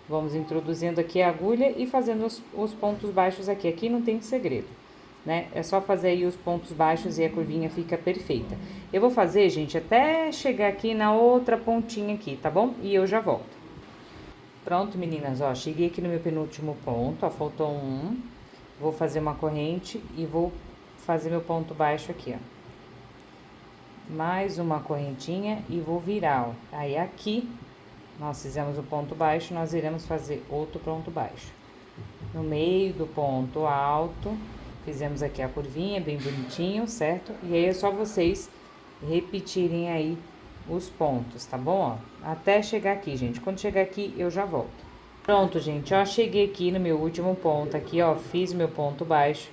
Speaker 1: Vamos introduzindo aqui a agulha e fazendo os pontos baixos aqui. Aqui não tem segredo, né? É só fazer aí os pontos baixos e a curvinha fica perfeita. Eu vou fazer, gente, até chegar aqui na outra pontinha aqui, tá bom? E eu já volto. Pronto, meninas, ó, cheguei aqui no meu penúltimo ponto, ó, faltou um. Vou fazer uma corrente e vou fazer meu ponto baixo aqui, ó. Mais uma correntinha e vou virar, ó. Aí, aqui, nós fizemos o ponto baixo, nós iremos fazer outro ponto baixo. No meio do ponto alto, fizemos aqui a curvinha, bem bonitinho, certo? E aí, é só vocês repetirem aí os pontos, tá bom? Ó, até chegar aqui, gente. Quando chegar aqui, eu já volto. Pronto, gente, ó, cheguei aqui no meu último ponto aqui, ó, fiz meu ponto baixo.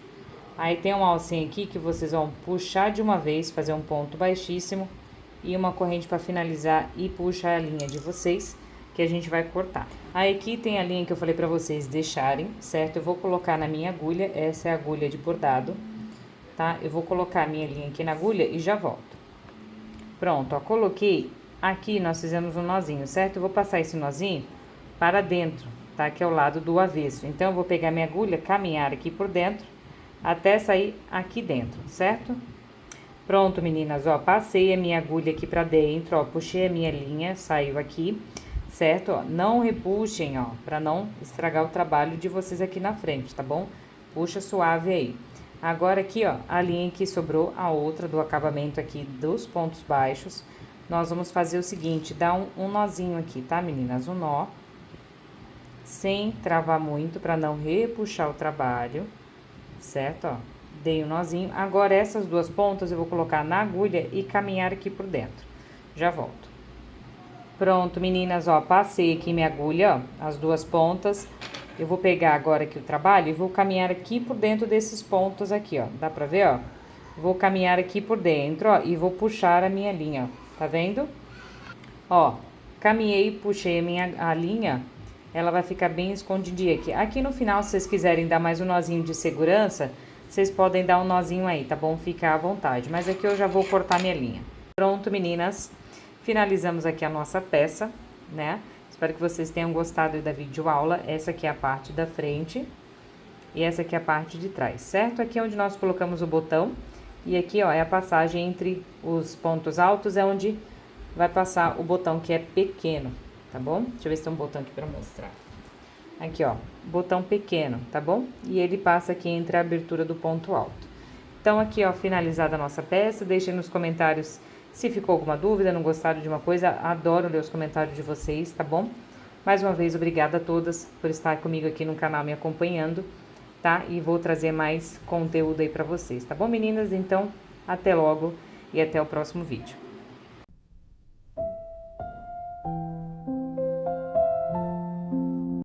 Speaker 1: Aí tem uma alcinha aqui que vocês vão puxar de uma vez, fazer um ponto baixíssimo e uma corrente para finalizar e puxar a linha de vocês, que a gente vai cortar. Aí aqui tem a linha que eu falei para vocês deixarem, certo? Eu vou colocar na minha agulha, essa é a agulha de bordado, tá? Eu vou colocar a minha linha aqui na agulha e já volto. Pronto, ó, coloquei. Aqui nós fizemos um nozinho, certo? Eu vou passar esse nozinho para dentro, tá? Que é o lado do avesso. Então, eu vou pegar minha agulha, caminhar aqui por dentro, até sair aqui dentro, certo? Pronto, meninas, ó, passei a minha agulha aqui pra dentro, ó, puxei a minha linha, saiu aqui, certo? Ó, não repuxem, ó, pra não estragar o trabalho de vocês aqui na frente, tá bom? Puxa suave aí. Agora aqui, ó, a linha que sobrou, a outra do acabamento aqui dos pontos baixos, nós vamos fazer o seguinte, dar um nozinho aqui, tá, meninas? Um nó, sem travar muito, pra não repuxar o trabalho. Certo, ó, dei um nozinho. Agora, essas duas pontas eu vou colocar na agulha e caminhar aqui por dentro. Já volto. Pronto, meninas, ó, passei aqui minha agulha, ó, as duas pontas. Eu vou pegar agora aqui o trabalho e vou caminhar aqui por dentro desses pontos aqui, ó. Dá pra ver, ó? Vou caminhar aqui por dentro, ó, e vou puxar a minha linha, ó. Tá vendo? Ó, caminhei, puxei a linha, ela vai ficar bem escondidinha aqui. Aqui no final, se vocês quiserem dar mais um nozinho de segurança, vocês podem dar um nozinho aí, tá bom? Fica à vontade. Mas aqui eu já vou cortar minha linha. Pronto, meninas. Finalizamos aqui a nossa peça, né? Espero que vocês tenham gostado da videoaula. Essa aqui é a parte da frente e essa aqui é a parte de trás, certo? Aqui é onde nós colocamos o botão e aqui, ó, é a passagem entre os pontos altos, é onde vai passar o botão que é pequeno. Tá bom? Deixa eu ver se tem um botão aqui pra mostrar. Aqui, ó, botão pequeno, tá bom? E ele passa aqui entre a abertura do ponto alto. Então, aqui, ó, finalizada a nossa peça. Deixem nos comentários se ficou alguma dúvida, não gostaram de uma coisa. Adoro ler os comentários de vocês, tá bom? Mais uma vez, obrigada a todas por estar comigo aqui no canal me acompanhando, tá? E vou trazer mais conteúdo aí pra vocês, tá bom, meninas? Então, até logo e até o próximo vídeo.